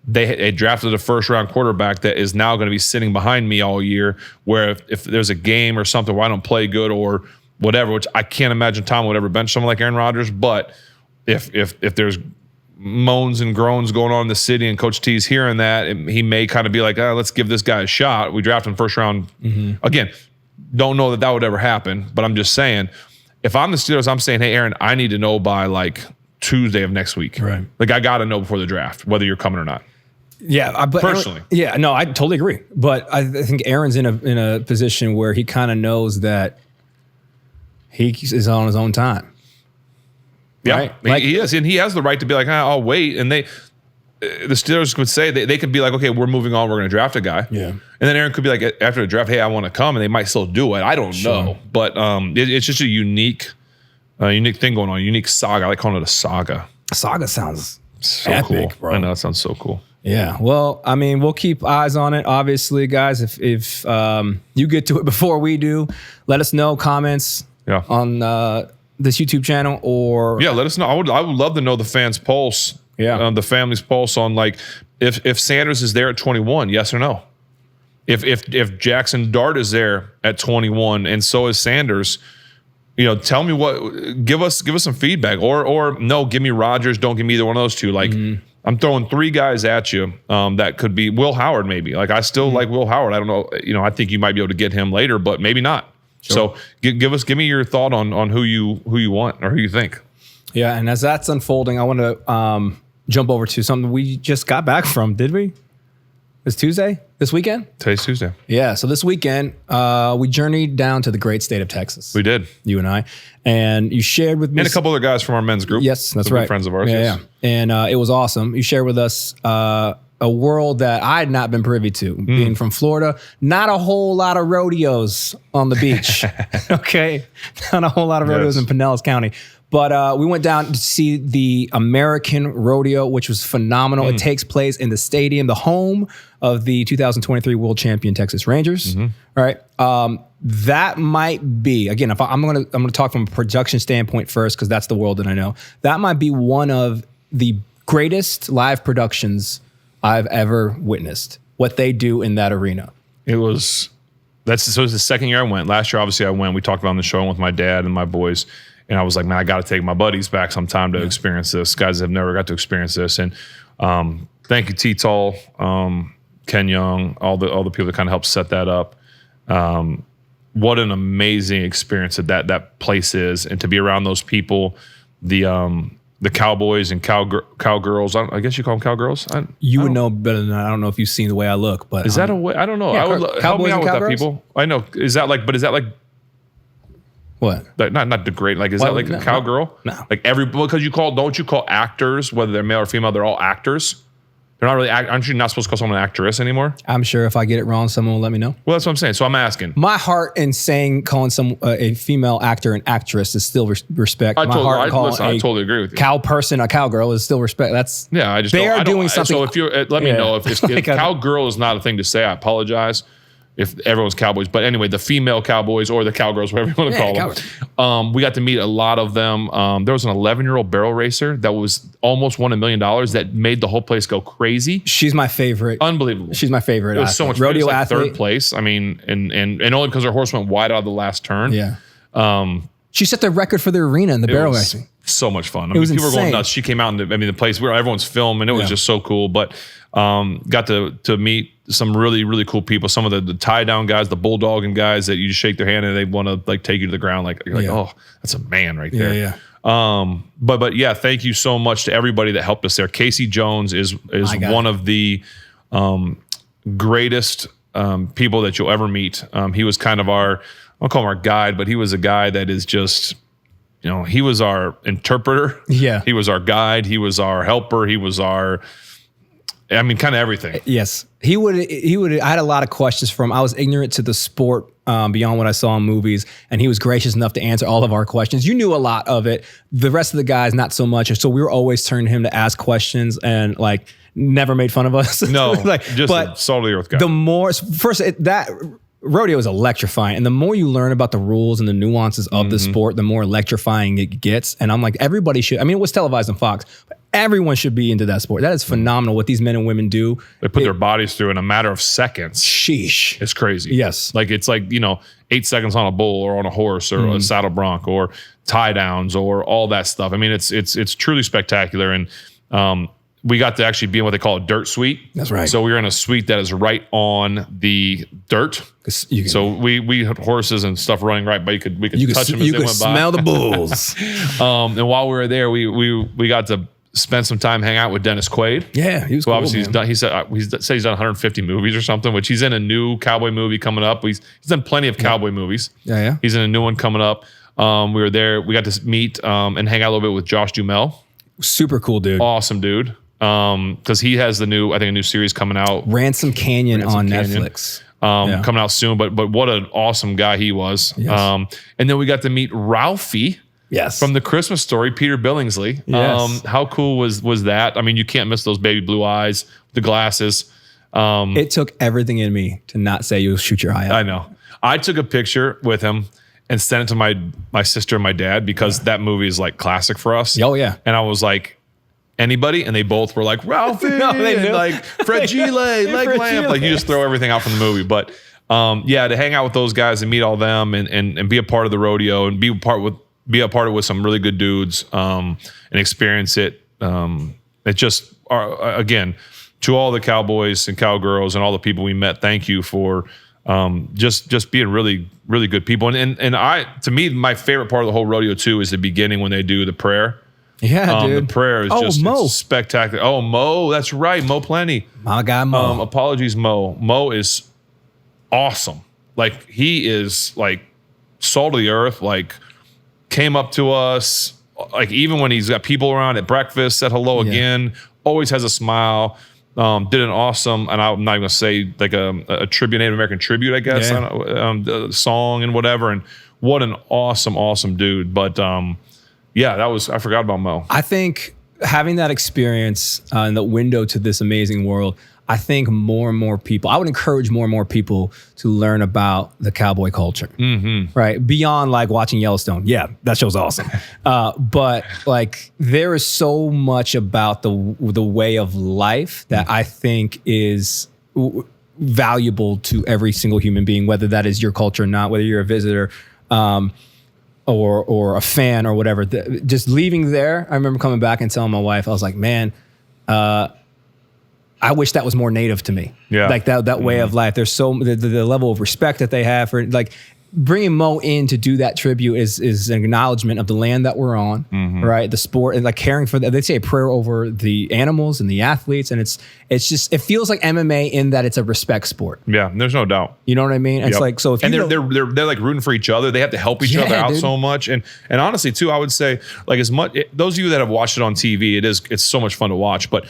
they drafted a first-round quarterback that is now going to be sitting behind me all year, where if there's a game or something where I don't play good or whatever, which I can't imagine Tom would ever bench someone like Aaron Rodgers, but if there's moans and groans going on in the city and Coach T's hearing that, he may kind of be like, let's give this guy a shot. We draft him first round. Again, don't know that would ever happen, but I'm just saying, if I'm the Steelers, I'm saying, hey, Aaron, I need to know by Tuesday of next week. Right. I got to know before the draft whether you're coming or not. Yeah, but personally, I totally agree. But I think Aaron's in a position where he kind of knows that he is on his own time. Yeah, right? He is, and he has the right to be like, I'll wait. And the Steelers could say they could be like, okay, we're moving on. We're going to draft a guy. Yeah, and then Aaron could be like, after the draft, hey, I want to come, and they might still do it. I don't know, but it's just a unique thing going on. Unique saga. I like calling it a saga. Saga sounds so epic, cool, bro. I know, it sounds so cool. Yeah, well, I mean, we'll keep eyes on it. Obviously, guys, if you get to it before we do, let us know. Comments on this YouTube channel, or let us know. I would love to know the fans' pulse the family's pulse on like if Sanders is there at 21, yes or no? If Jackson Dart is there at 21 and so is Sanders, tell me give us some feedback or no, give me Rodgers, don't give me either one of those two. Like I'm throwing 3 guys at you that could be Will Howard maybe. Like I still like Will Howard. I don't know, I think you might be able to get him later, but maybe not. Sure. So give me your thought on who you want or who you think. Yeah, and as that's unfolding, I want to jump over to something we just got back from, did we? It's Tuesday? This weekend? Today's Tuesday. Yeah, so this weekend, we journeyed down to the great state of Texas. We did. You and I. And you shared with me. And a couple other guys from our men's group. Yes, that's right. Friends of ours. Yeah. And it was awesome. You shared with us a world that I had not been privy to, being from Florida. Not a whole lot of rodeos on the beach. Okay? Not a whole lot of rodeos in Pinellas County. But we went down to see the American Rodeo, which was phenomenal. It takes place in the stadium, the home of the 2023 World Champion Texas Rangers. All right, that might be again. If I'm gonna talk from a production standpoint first, because that's the world that I know. That might be one of the greatest live productions I've ever witnessed. What they do in that arena. It was the second year I went. Last year, obviously, I went. We talked about on the show with my dad and my boys. And I was like, man, I got to take my buddies back sometime to experience this. Guys have never got to experience this. And thank you, T-Tall, Ken Young, all the people that kind of helped set that up. What an amazing experience that place is. And to be around those people, the cowboys and cowgirls. I guess you call them cowgirls? You would know better than that. I don't know if you've seen the way I look. But is that a way? I don't know. Yeah, help me out with that, people. I know. Is that like what? Like, not degrade. Like, is that like a cowgirl? No. Like because don't you call actors, whether they're male or female, they're all actors? They're not really, aren't you not supposed to call someone an actress anymore? I'm sure if I get it wrong, someone will let me know. Well, that's what I'm saying. So I'm asking. My heart in calling a female actor an actress is still respect. I totally agree with you. Cow person, a cowgirl is still respect. That's they are doing something. So if you let me know if cowgirl is not a thing to say, I apologize. If everyone's cowboys, but anyway, the female cowboys or the cowgirls, whatever you want to call them. We got to meet a lot of them. There was an 11-year-old barrel racer that was almost won $1 million that made the whole place go crazy. She's my favorite. Unbelievable. She's my favorite. It was so much rodeo like athlete. Third place. I mean, and only because her horse went wide out of the last turn. Yeah. She set the record for the arena in the barrel racing. So much fun. It was people insane. were going nuts. She came out and the place where everyone's filming. It was just so cool. But got to meet some really, really cool people. Some of the tie down guys, the bulldogging guys that you just shake their hand and they want to like take you to the ground. Like you're like, oh, that's a man right there. Yeah. But yeah, thank you so much to everybody that helped us there. Casey Jones is one of the greatest people that you'll ever meet. He was kind of I'll call him our guide, but he was a guy that is just, he was our interpreter. Yeah. He was our guide. He was our helper. He was kind of everything. Yes. He would, I had a lot of questions from him. I was ignorant to the sport beyond what I saw in movies, and he was gracious enough to answer all of our questions. You knew a lot of it. The rest of the guys, not so much. So we were always turning to him to ask questions and never made fun of us. No, just a salt of the earth guy. The more, that rodeo is electrifying. And the more you learn about the rules and the nuances of the sport, the more electrifying it gets. And I'm like, everybody should, it was televised on Fox, but everyone should be into that sport. That is phenomenal what these men and women do. They put their bodies through in a matter of seconds. Sheesh. It's crazy. Yes. It's 8 seconds on a bull or on a horse or a saddle bronc or tie downs or all that stuff. It's truly spectacular. And we got to actually be in what they call a dirt suite. That's right. So we were in a suite that is right on the dirt. So we had horses and stuff running right, but we could touch them as they went by. You could smell the bulls. And while we were there, we got to spend some time hanging out with Dennis Quaid. Yeah, he was cool, obviously man. He said he's done 150 movies or something, which he's in a new cowboy movie coming up. He's done plenty of cowboy movies. Yeah. He's in a new one coming up. We were there. We got to meet and hang out a little bit with Josh Duhamel. Super cool dude. Awesome dude. Because he has a new series coming out. Ransom Canyon on Netflix. Coming out soon. But what an awesome guy he was. Yes. And then we got to meet Ralphie. Yes. From the Christmas Story, Peter Billingsley. Yes. How cool was that? You can't miss those baby blue eyes, the glasses. It took everything in me to not say you'll shoot your eye out. I know. I took a picture with him and sent it to my sister and my dad because that movie is classic for us. Oh, yeah. And I was like, anybody, and they both were like Ralphie and like Fred Gile, leg lamp. Like you just throw everything out from the movie. But to hang out with those guys and meet all them and be a part of the rodeo and be a part of it with some really good dudes and experience it. It just again, to all the cowboys and cowgirls and all the people we met, thank you for just being really, really good people. And to me, my favorite part of the whole rodeo too is the beginning when they do the prayer. Yeah, dude. The prayer is just Mo. it's spectacular. Oh, Mo, that's right, Mo Plenty. My guy Mo. Apologies, Mo. Mo is awesome. Like he is like salt of the earth. Like came up to us. Like even when he's got people around at breakfast, said hello again. Always has a smile. Did an awesome, and I'm not even gonna say like a tribute, Native American tribute, I guess, the song and whatever. And what an awesome dude. But I forgot about Mo. I think having that experience and the window to this amazing world, I think more and more people, I would encourage more and more people to learn about the cowboy culture, right? Beyond like watching Yellowstone. Yeah, that show's awesome. But like there is so much about the way of life that I think is valuable to every single human being, whether that is your culture or not, whether you're a visitor, or a fan or whatever. Just leaving there, I remember coming back and telling my wife, I was like, man, I wish that was more native to me. Yeah. Like that way of life. There's the level of respect that they have for like bringing Mo in to do that tribute is an acknowledgement of the land that we're on, right? The sport and like caring for they say a prayer over the animals and the athletes. And it's just, it feels like MMA in that it's a respect sport. Yeah. There's no doubt. You know what I mean? It's like, so if and they're like rooting for each other. They have to help each other out so much. And honestly too, I would say like those of you that have watched it on TV, it's so much fun to watch, but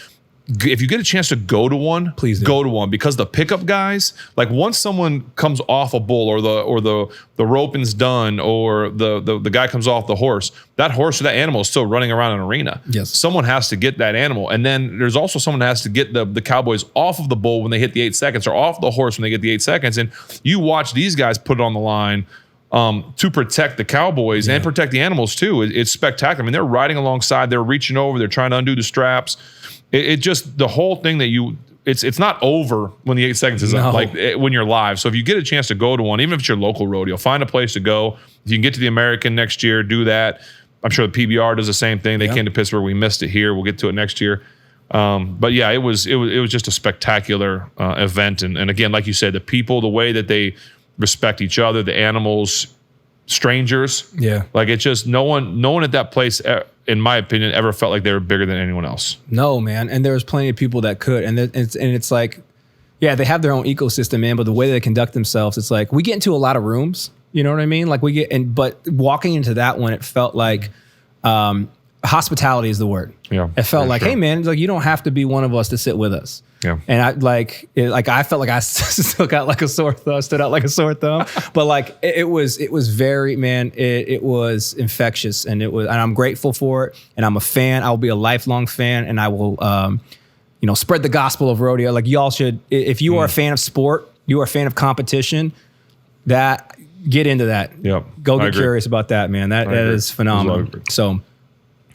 if you get a chance to go to one, please go to one, because the pickup guys, like once someone comes off a bull or the roping's done or the guy comes off the horse, that horse or that animal is still running around an arena. Yes. Someone has to get that animal. And then there's also someone that has to get the cowboys off of the bull when they hit the 8 seconds or off the horse when they get the 8 seconds. And you watch these guys put it on the line to protect the cowboys and protect the animals too. It's spectacular. I mean, they're riding alongside, they're reaching over, they're trying to undo the straps. It just, the whole thing that it's not over when the 8 seconds is up, like when you're live. So if you get a chance to go to one, even if it's your local rodeo, find a place to go. If you can get to the American next year, do that. I'm sure the PBR does the same thing. They came to Pittsburgh. We missed it here. We'll get to it next year. But yeah, it was just a spectacular event. And again, like you said, the people, the way that they respect each other, the animals, strangers. Yeah. Like it's just no one at that place, in my opinion, ever felt like they were bigger than anyone else. No, man. And there was plenty of people that could. And it's like, yeah, they have their own ecosystem, man. But the way they conduct themselves, it's like we get into a lot of rooms. You know what I mean? Like but walking into that one, it felt like hospitality is the word. Yeah. It felt like, hey, man, it's like you don't have to be one of us to sit with us. Yeah. And I felt like I stood out like a sore thumb. But like it was very, man, it was infectious, and I'm grateful for it, and I'm a fan. I'll be a lifelong fan, and I will spread the gospel of rodeo. Like y'all should, if you are a fan of sport, you are a fan of competition, that get into that. Yep. Go get curious about that, man. That is phenomenal. So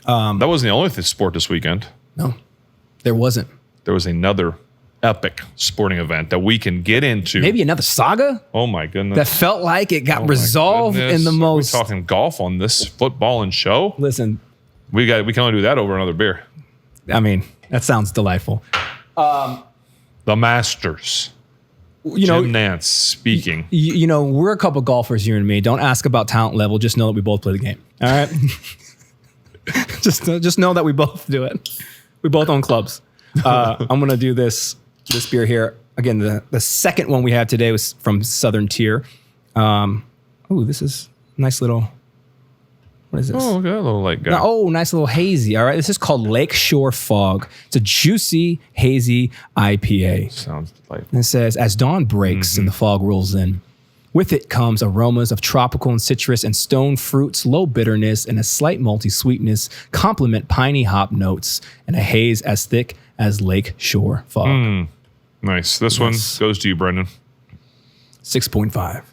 that wasn't the only sport this weekend. No, there wasn't. There was another epic sporting event that we can get into. Maybe another Saga? Oh my goodness. That felt like it got resolved in the most. We're talking golf on this football and show. Listen, we can only do that over another beer. I mean, that sounds delightful. The Masters. Jim Nance speaking. We're a couple golfers, you and me. Don't ask about talent level. Just know that we both play the game. All right. just know that we both do it. We both own clubs. I'm going to do this beer here. Again, the second one we have today was from Southern Tier. This is nice little, what is this? Oh, okay, a little light guy. Nice little hazy. All right, this is called Lakeshore Fog. It's a juicy, hazy IPA. Sounds delightful. And it says, as dawn breaks and the fog rolls in, with it comes aromas of tropical and citrus and stone fruits, low bitterness, and a slight malty sweetness complement piney hop notes and a haze as thick as Lakeshore Fog. Nice. This one goes to you, Brendan. 6.5.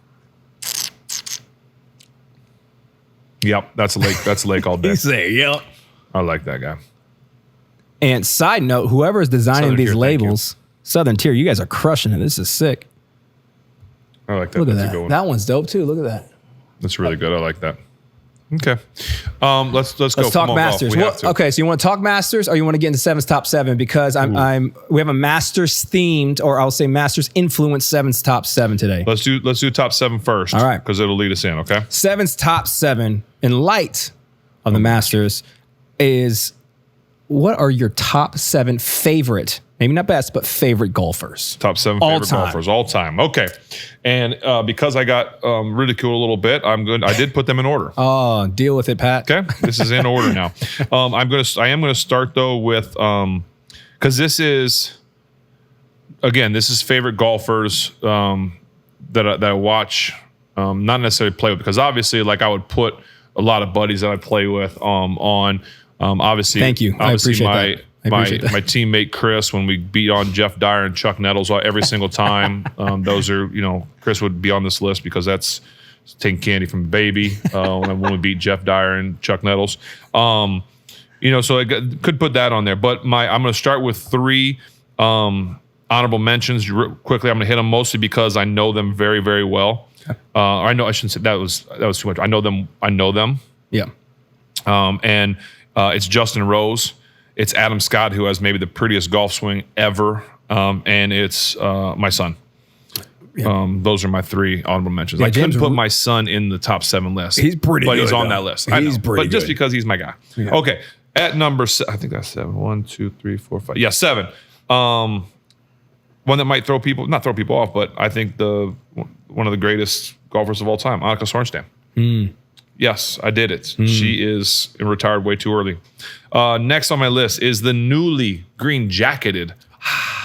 Yep, that's a lake. That's a lake all day. Yep. I like that guy. And side note, whoever is designing Southern these Tier, thank you. labels, Southern Tier, you guys are crushing it. This is sick. I like that. Look at That's a good that. one. That one's dope too. Look at that. That's really good. I like that. Okay. Let's go. Let's Come talk on, Masters. golf. We have to. Okay, so you want to talk Masters or you want to get into Sevens top 7? Because we have a Masters themed, or I'll say Masters influenced Sevens top 7 today. Let's do top 7 first. All right. Because it'll lead us in, okay? Sevens top 7 in light of the Masters is, what are your top 7 favorite, maybe not best, but favorite golfers? Top 7 All favorite time. golfers all time. Okay. And because I got ridiculed a little bit, I'm good. I did put them in order. Oh, deal with it, Pat. Okay. This is in order now. I am gonna start though with because this is favorite golfers that I watch, not necessarily play with, because obviously like I would put a lot of buddies that I play with on obviously. Thank you. I Obviously appreciate that. my teammate Chris, when we beat on Jeff Dyer and Chuck Nettles every single time, those are, Chris would be on this list because that's taking candy from a baby when we beat Jeff Dyer and Chuck Nettles. So I could put that on there. But I'm going to start with 3 honorable mentions quickly. I'm going to hit them mostly because I know them very, very well. I shouldn't say that was too much. I know them. Yeah. And it's Justin Rose. It's Adam Scott, who has maybe the prettiest golf swing ever. And it's my son. Yeah. Those are my 3 honorable mentions. Yeah, I couldn't James put my son in the top 7 list. He's pretty but good, he's on though. that list. He's pretty But just good. because he's my guy. Yeah. Okay. At number, I think that's 7. 1, 2, 3, 4, 5. Yeah, 7. One that might not throw people off, but I think one of the greatest golfers of all time, Annika Sorenstam. Yes, I did it. She is retired way too early. Next on my list is the newly green jacketed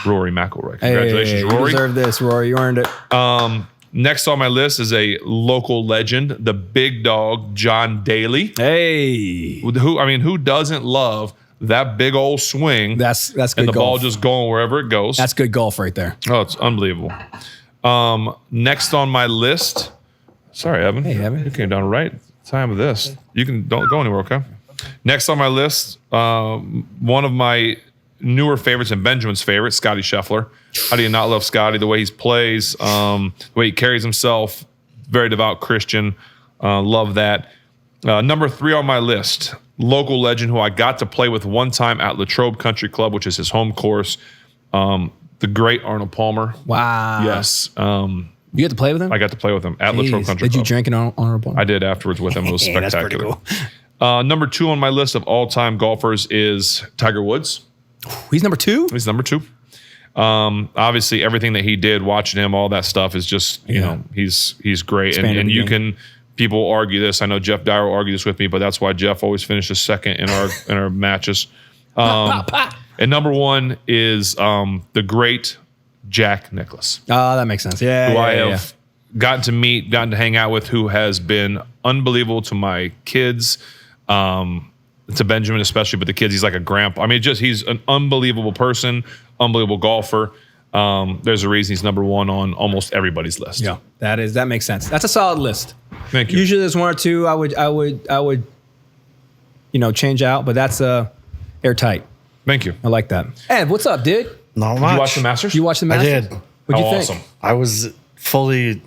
Rory McIlroy. Congratulations, You Rory. deserve this, Rory. You earned it. Next on my list is a local legend, the big dog, John Daly. Hey. Who doesn't love that big old swing? That's good and the golf. ball just going wherever it goes. That's good golf right there. Oh, it's unbelievable. Next on my list. Sorry, Evan. Hey, Evan. You came down right time of this. Don't go anywhere, okay? Next on my list, one of my newer favorites and Benjamin's favorite, Scotty Scheffler. How do you not love Scotty? The way he plays, the way he carries himself, very devout Christian. Love that. Number 3 on my list, local legend who I got to play with one time at Latrobe Country Club, which is his home course. The great Arnold Palmer. Wow. Yes. You get to play with him? I got to play with him at Latrobe Country Did you Club. drink an honorable? I did afterwards with him. It was That's spectacular. pretty cool. Number 2 on my list of all-time golfers is Tiger Woods. He's number 2? He's number 2. Obviously, everything that he did, watching him, all that stuff is just, he's great. Expanded And the you game. people argue this. I know Jeff Dyer will argue this with me, but that's why Jeff always finishes second in our matches. And number 1 is the great Jack Nicklaus. Oh, that makes sense. Yeah. Who I yeah. have gotten to meet, gotten to hang out with, who has been unbelievable to my kids, to Benjamin especially, but the kids, he's like a grandpa. He's an unbelievable person, unbelievable golfer. There's a reason he's number 1 on almost everybody's list. Yeah. That makes sense. That's a solid list. Thank you. Usually there's 1 or 2 I would change out, but that's airtight. Thank you. I like that. Ed, what's up, dude? Not Did much. you watch the Masters? You watch the I Masters? did. What'd How you awesome. think? I was fully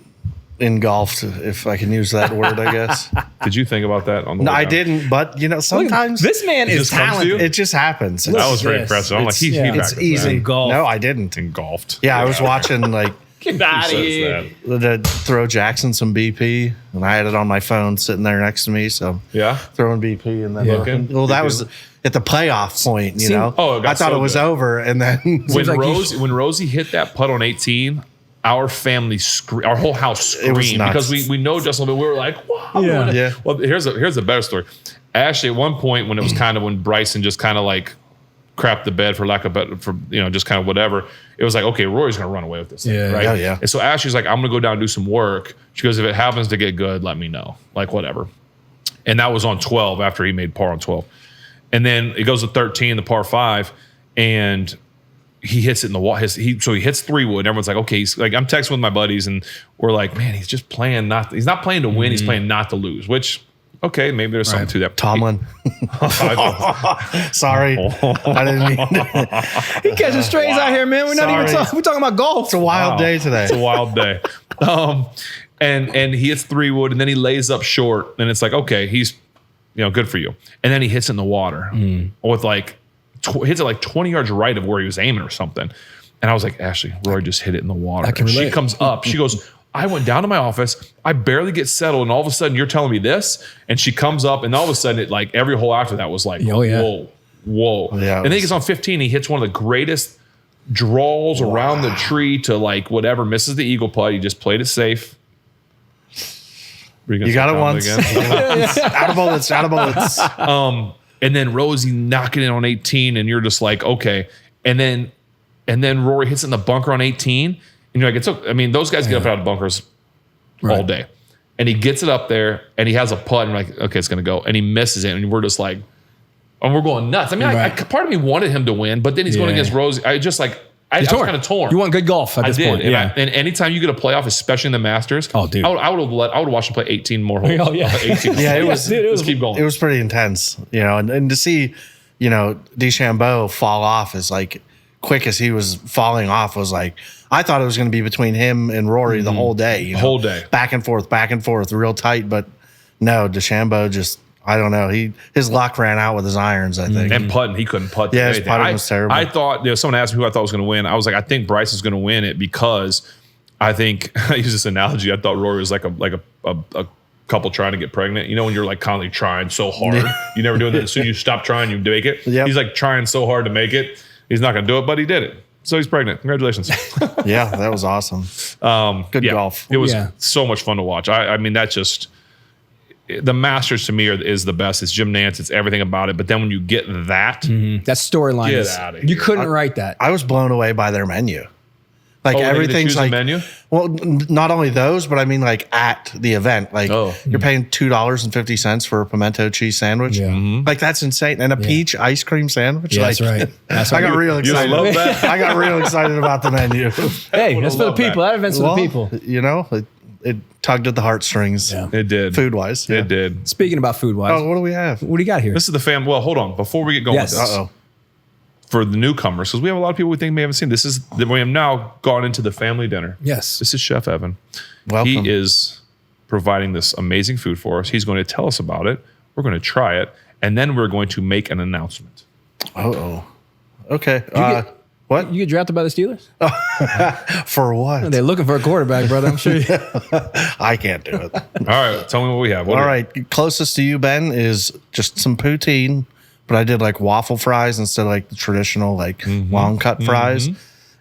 engulfed, if I can use that word, I guess. Did you think about that on the No, way I down? didn't, but sometimes This man is just comes to you? talented. it just happens. That was very Yes. impressive. I'm like, he yeah. backed It's us, easy. man. Engulfed. No, I didn't. Engulfed. Yeah, I was watching Get out of Who says here. that? the throw Jackson some BP, and I had it on my phone sitting there next to me, so Yeah. throwing BP and then Yeah. looking. Well, that was at the playoff point, you know. Oh, it got I thought so it was good. over, and then When like when Rosie hit that putt on 18, our family our whole house It was screamed nuts. because we know Justin, but we were like, wow. Yeah. Yeah. Well, here's a better story. Actually, at one point when it was kind of when Bryson just kind of like crapped the bed for lack of better, for just kind of whatever. It was like, okay, Rory's gonna run away with this thing, Yeah. right? Yeah, yeah. And so Ashley's like, I'm gonna go down and do some work. She goes, if it happens to get good, let me know. Like whatever. And that was on 12 after he made par on 12. And then it goes to 13, the par 5, and he hits it in the wall. So he hits 3 wood. And everyone's like, okay, he's like, I'm texting with my buddies, and we're like, man, he's just playing he's not playing to win, he's playing not to lose, which okay, maybe there's something to that. Tomlin. Sorry. I didn't mean to. He catching strays out here, man. We're not even Sorry. talking. We're talking about golf. It's a wild day today. It's a wild day. And he hits 3-wood, and then he lays up short, and it's like, okay, he's, good for you. And then he hits it in the water with hits it like 20 yards right of where he was aiming or something. And I was like, Ashley, Rory just hit it in the water. I can relate. She comes up, she goes, I went down to my office, I barely get settled, and all of a sudden you're telling me this? And she comes up, and all of a sudden, every hole after that was like, Oh, yeah. whoa. Yeah, and then he gets on 15, he hits one of the greatest draws around the tree to whatever, misses the eagle putt. He just played it safe. You got it once. Out of bullets. And then Rosie knocking it on 18, and you're just like, okay. And then Rory hits it in the bunker on 18. And you're like, those guys get up out of bunkers all day. And he gets it up there, and he has a putt, and you're like, okay, it's going to go. And he misses it, and we're just like, and we're going nuts. Part of me wanted him to win, but then he's going against Rosie. I was kind of torn. You want good golf at this point. And anytime you get a playoff, especially in the Masters, dude. I would watch him play 18 more holes. Oh, yeah. 18 Yeah, it was. Let's keep going. It was pretty intense, and to see, DeChambeau fall off as quick as he was falling off was like, I thought it was going to be between him and Rory the whole day. Whole day. Back and forth, real tight. But no, DeChambeau just, I don't know. His luck ran out with his irons, I think. And putting, he couldn't putt. Yeah, his putting was terrible. I thought, someone asked me who I thought was going to win. I was like, I think Bryce is going to win it because I think, I use this analogy, I thought Rory was like a couple trying to get pregnant. When you're constantly trying so hard. You never do it. As soon as you stop trying, you make it. Yep. He's trying so hard to make it. He's not going to do it, but he did it. So he's pregnant. Congratulations. Yeah, that was awesome. Good golf. It was so much fun to watch. That's just the Masters to me is the best. It's Jim Nantz. It's everything about it. But then when you get that, that storyline get is, out of here. you couldn't write that. I was blown away by their menu. Everything's menu. Well, not only those, but at the event, you're paying $2.50 for a pimento cheese sandwich. Yeah. That's insane, and a peach ice cream sandwich. Yeah, that's right. That's I got real excited. You love that? I got real excited about the menu. Hey, that's for the people. That event's for the people. It tugged at the heartstrings. Yeah. It did. Food wise, It did. Speaking about food wise, Oh, what do we have? what do you got here? This is the fam. Well, hold on. Before we get going with this, for the newcomers, because we have a lot of people we think may haven't seen. We have now gone into the family dinner. Yes. This is Chef Evan. Welcome. He is providing this amazing food for us. He's going to tell us about it. We're going to try it, and then we're going to make an announcement. Okay. What? You get drafted by the Steelers? For what? They're looking for a quarterback, brother. I'm sure. I can't do it. All right, tell me what we have. All right. Closest to you, Ben, is just some poutine, but I did waffle fries instead of the traditional long cut fries.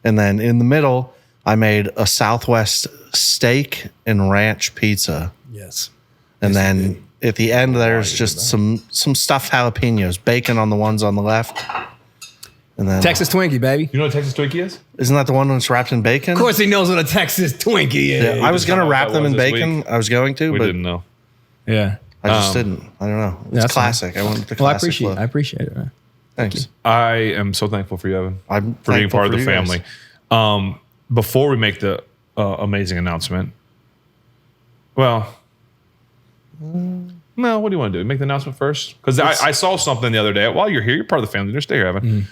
And then in the middle, I made a Southwest steak and ranch pizza. Yes. And then at the end, there's just some stuffed jalapenos, bacon on the ones on the left. And then Texas Twinkie, baby. You know what Texas Twinkie is? Isn't that the one that's wrapped in bacon? Of course, he knows what a Texas Twinkie is. Yeah, I was going to wrap them in bacon. I was going to, We but didn't know. Yeah. I just didn't. I don't know. It's That's classic. I went with the Well, classic look. I appreciate it. Man. Thanks. I am so thankful for you, Evan. I'm for being thankful part of for the you guys. family. Before we make the amazing announcement, well, no, what do you want to do? Make the announcement first? Because I saw something the other day. While you're here, you're part of the family. Just stay here, Evan.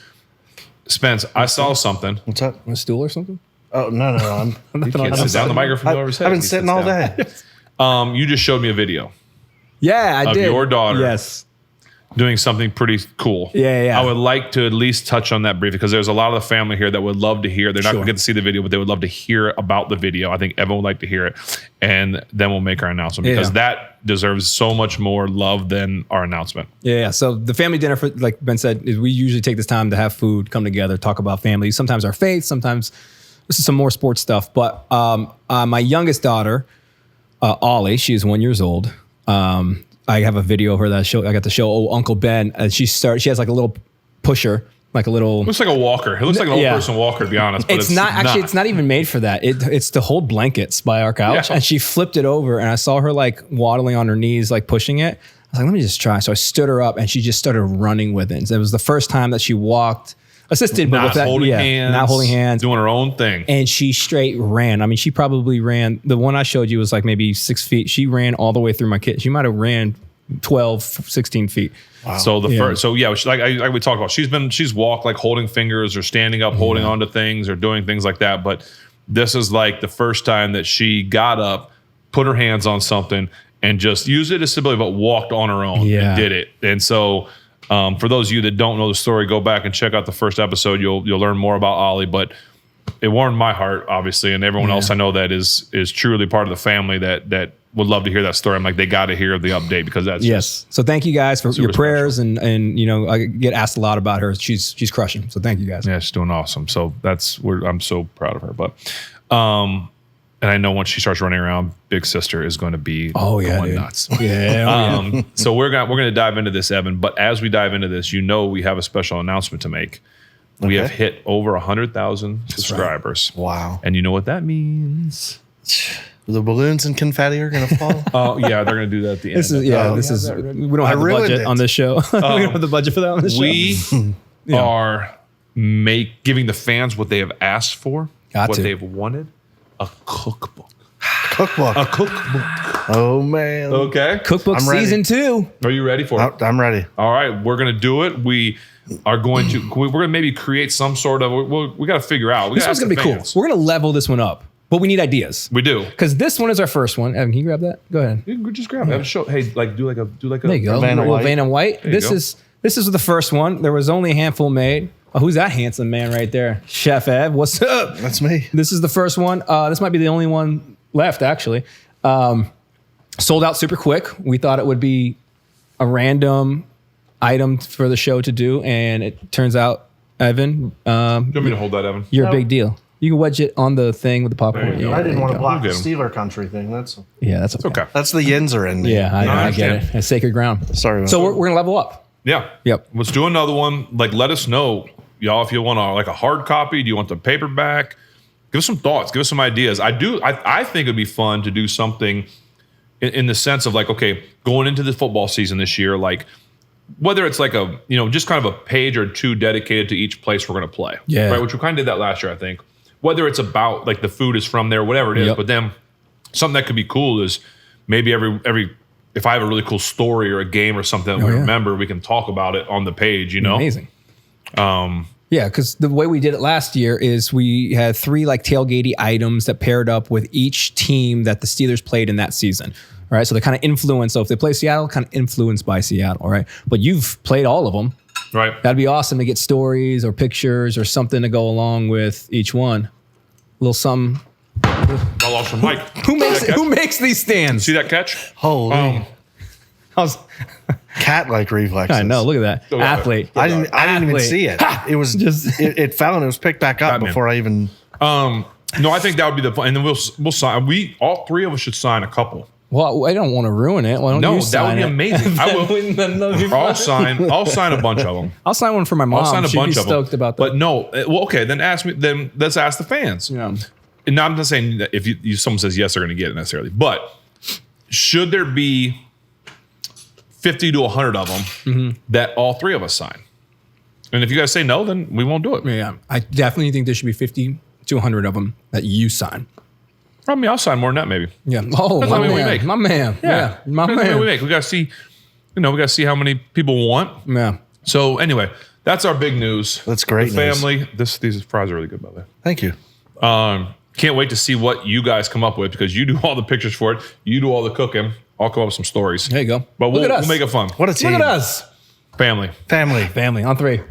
Spence, I saw something. What's up? A stool or something? Oh, no. You can't sit down. The microphone over his head. I've been He sitting sits all down. day. You just showed me a video Yeah, I of did. your daughter. Yes. Doing something pretty cool. Yeah. I would like to at least touch on that briefly because there's a lot of the family here that would love to hear. They're not going to get to see the video, but they would love to hear about the video. I think everyone would like to hear it. And then we'll make our announcement because that deserves so much more love than our announcement. Yeah. So the family dinner, for, like Ben said, is we usually take this time to have food, come together, talk about family. Sometimes our faith, sometimes this is some more sports stuff. But my youngest daughter, Ollie, she is 1 year old. I have a video of her that I got to show Uncle Ben. And she has like a little pusher, like a little. It looks like a walker. It looks like an old person walker, to be honest. But it's not actually. It's not even made for that. It's to hold blankets by our couch. Yeah. And she flipped it over, and I saw her like waddling on her knees, like pushing it. I was like, let me just try. So I stood her up, and she just started running with it. And it was the first time that she walked assisted, but not with that, holding hands, not holding hands, doing her own thing. And she straight ran. I mean, she probably ran. The one I showed you was like maybe 6 feet. She ran all the way through my kid. She might have ran 12, 16 feet. Wow. So like we talked about, she's walked like holding fingers or standing up, holding onto things or doing things like that. But this is like the first time that she got up, put her hands on something, and just used it as stability, but walked on her own and did it. And so for those of you that don't know the story, go back and check out the first episode. You'll learn more about Ollie, but it warmed my heart, obviously, and everyone else I know that is truly part of the family that would love to hear that story. I'm like, they got to hear the update because that's just So thank you guys for your prayers and I get asked a lot about her. She's crushing. So thank you guys. Yeah, she's doing awesome. So I'm so proud of her. But and I know once she starts running around, Big Sister is going to be going nuts. Yeah. So we're gonna dive into this, Evan. But as we dive into this, we have a special announcement to make. We have hit over 100,000 subscribers. Right. Wow. And you know what that means? The balloons and confetti are going to fall? Oh, yeah, they're going to do that at the end. We don't have the budget on this show. We don't have the budget for that on this show. We are giving the fans what they have asked for, they've wanted, a cookbook. A cookbook. Oh, man. Okay. Cookbook season 2. Are you ready for it? I'm ready. All right, we're going to do it. We're going to maybe create some sort of, we got to figure out. This one's going to be cool. We're going to level this one up, but we need ideas. We do. Because this one is our first one. Evan, can you grab that? Go ahead. You just grab it. Show, hey, like do like a there you go. Vanna White. This is the first one. There was only a handful made. Oh, who's that handsome man right there? Chef Ev, what's up? That's me. This is the first one. This might be the only one left, actually. Sold out super quick. We thought it would be a random item for the show to do, and it turns out, Evan, you want me to hold that, Evan? You're a big deal. You can wedge it on the thing with the popcorn. I didn't want to block the Steeler country thing. That's okay. That's the Yinzer in me. Yeah, I get it. It's sacred ground. Sorry. So we're gonna level up. Yeah. Yep. Let's do another one. Like, let us know, y'all, if you want a hard copy. Do you want the paperback? Give us some thoughts. Give us some ideas. I think it'd be fun to do something in the sense of like, okay, going into the football season this year, like whether it's like a, just kind of a page or two dedicated to each place we're going to play. Yeah. Right. Which we kind of did that last year, I think. Whether it's about like the food is from there, whatever it is, but then something that could be cool is maybe every if I have a really cool story or a game or something that we remember, we can talk about it on the page, Amazing. Yeah, because the way we did it last year is we had 3 like tailgatey items that paired up with each team that the Steelers played in that season. All right, so they're kind of influenced. So if they play Seattle, kind of influenced by Seattle, all right? But you've played all of them. Right. That'd be awesome to get stories or pictures or something to go along with each one. A little something. I lost from Mike. Who makes these stands? See that catch? Holy. Cat-like reflexes. I know. Look at that. Athlete. I didn't even see it. It was just it fell and it was picked back up before I even. No, I think that would be the fun. And then we'll sign. All 3 of us should sign a couple. Well, I don't want to ruin it. Why don't you sign that would be amazing. I will. I'll sign a bunch of them. I'll sign one for my mom. I'll sign a bunch of them. Stoked about that. But no, well, okay. Then let's ask the fans. Yeah. And now I'm not saying that if someone says yes, they're going to get it necessarily. But should there be 50 to 100 of them that all 3 of us sign? And if you guys say no, then we won't do it. Yeah, I definitely think there should be 50 to 100 of them that you sign. I mean, I'll sign more than that, maybe. Yeah. Oh, my man. My man. Yeah. My man. We make. We got to see. We got to see how many people want. Yeah. So anyway, that's our big news. That's great. The family. These fries are really good, by the way. Thank you. Can't wait to see what you guys come up with because you do all the pictures for it. You do all the cooking. I'll come up with some stories. There you go. But we'll make it fun. What a team. Look at us. Family. Family. On 3.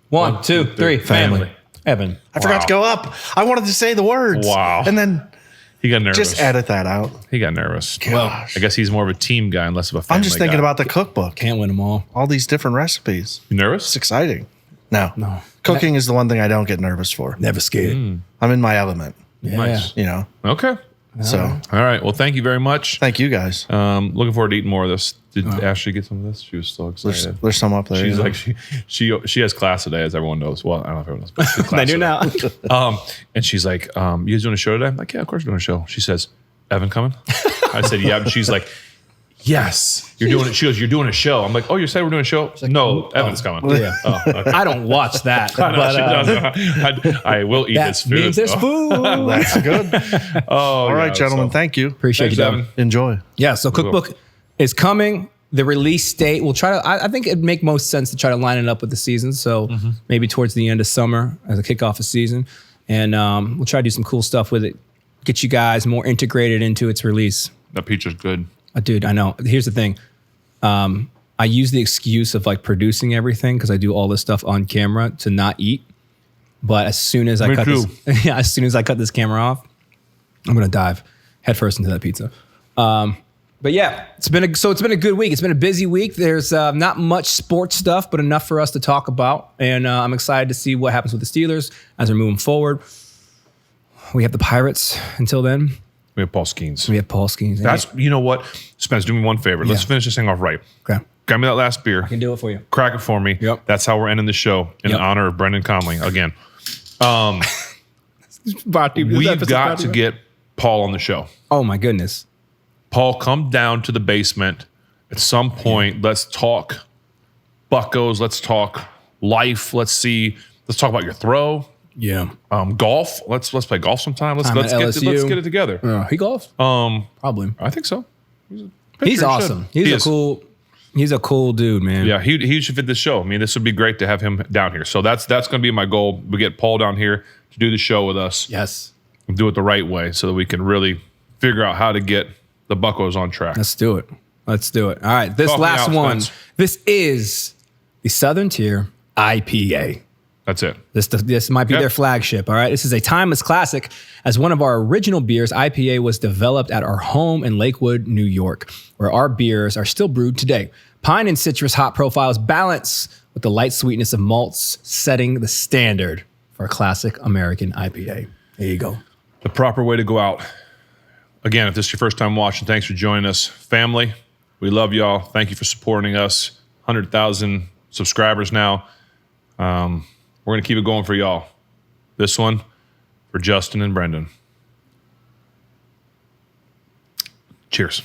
1, 2, 3. Family. Evan. I forgot to go up. I wanted to say the words. Wow. And then he got nervous. Just edit that out. He got nervous. Gosh. Well, I guess he's more of a team guy and less of a family I'm just thinking guy. about the cookbook. Can't win them all. All these different recipes. You nervous? It's exciting. No. Cooking is the one thing I don't get nervous for. Never scared. I'm in my element. Yeah. Nice. Okay. So all right. Well, thank you very much. Thank you guys. Looking forward to eating more of this. Did Ashley get some of this? She was so excited. There's some up there. She's like she has class today, as everyone knows. Well, I don't know if everyone knows, but she has class I do today. now. And she's like, "You guys doing a show today?" I'm like, "Yeah, of course we're doing a show." She says, "Evan coming?" I said, "Yeah." And she's like, "Yes, you're doing it." She goes, "You're doing a show." I'm like, "Oh, you said we're doing a show?" Like, no, Evan's coming. Yeah. Oh, okay. I don't watch that. She does. I will eat this food. Means there's food. That's good. Oh, all right, gentlemen. Thank you. Appreciate you, Evan. Enjoy. Yeah. So Cookbook is coming. The release date, we'll try to, I think it'd make most sense to try to line it up with the season. So maybe towards the end of summer as a kickoff of season. And we'll try to do some cool stuff with it. Get you guys more integrated into its release. That pizza's good. Dude, I know. Here's the thing. I use the excuse of like producing everything because I do all this stuff on camera to not eat. But as soon as I cut this camera off, I'm gonna dive headfirst into that pizza. But yeah, it's been a good week. It's been a busy week. There's not much sports stuff, but enough for us to talk about. And I'm excited to see what happens with the Steelers as we're moving forward. We have the Pirates until then. We have Paul Skeens. That's, you know what? Spence, do me one favor. Let's finish this thing off right. Okay. Grab me that last beer. I can do it for you. Crack it for me. Yep. That's how we're ending the show in honor of Brendan Conley again. We've got to get Paul on the show. Oh my goodness. Paul, come down to the basement at some point. Let's talk Buccos. Let's talk life. Let's talk about your throw. Yeah. Golf. Let's play golf sometime. Let's get it together. He golfs? Probably. I think so. He's awesome. He's a cool dude, man. Yeah, he should fit this show. I mean, this would be great to have him down here. So that's going to be my goal. We get Paul down here to do the show with us. Yes. And do it the right way so that we can really figure out how to get the Buccos on track. Let's do it. All right, this last one. Spence. This is the Southern Tier IPA. That's it. This might be their flagship. All right. This is a timeless classic. As one of our original beers, IPA was developed at our home in Lakewood, New York, where our beers are still brewed today. Pine and citrus hop profiles balance with the light sweetness of malts, setting the standard for a classic American IPA. There you go. The proper way to go out. Again, if this is your first time watching, thanks for joining us. Family, we love y'all. Thank you for supporting us. 100,000 subscribers now. We're going to keep it going for y'all. This one for Justin and Brendan. Cheers.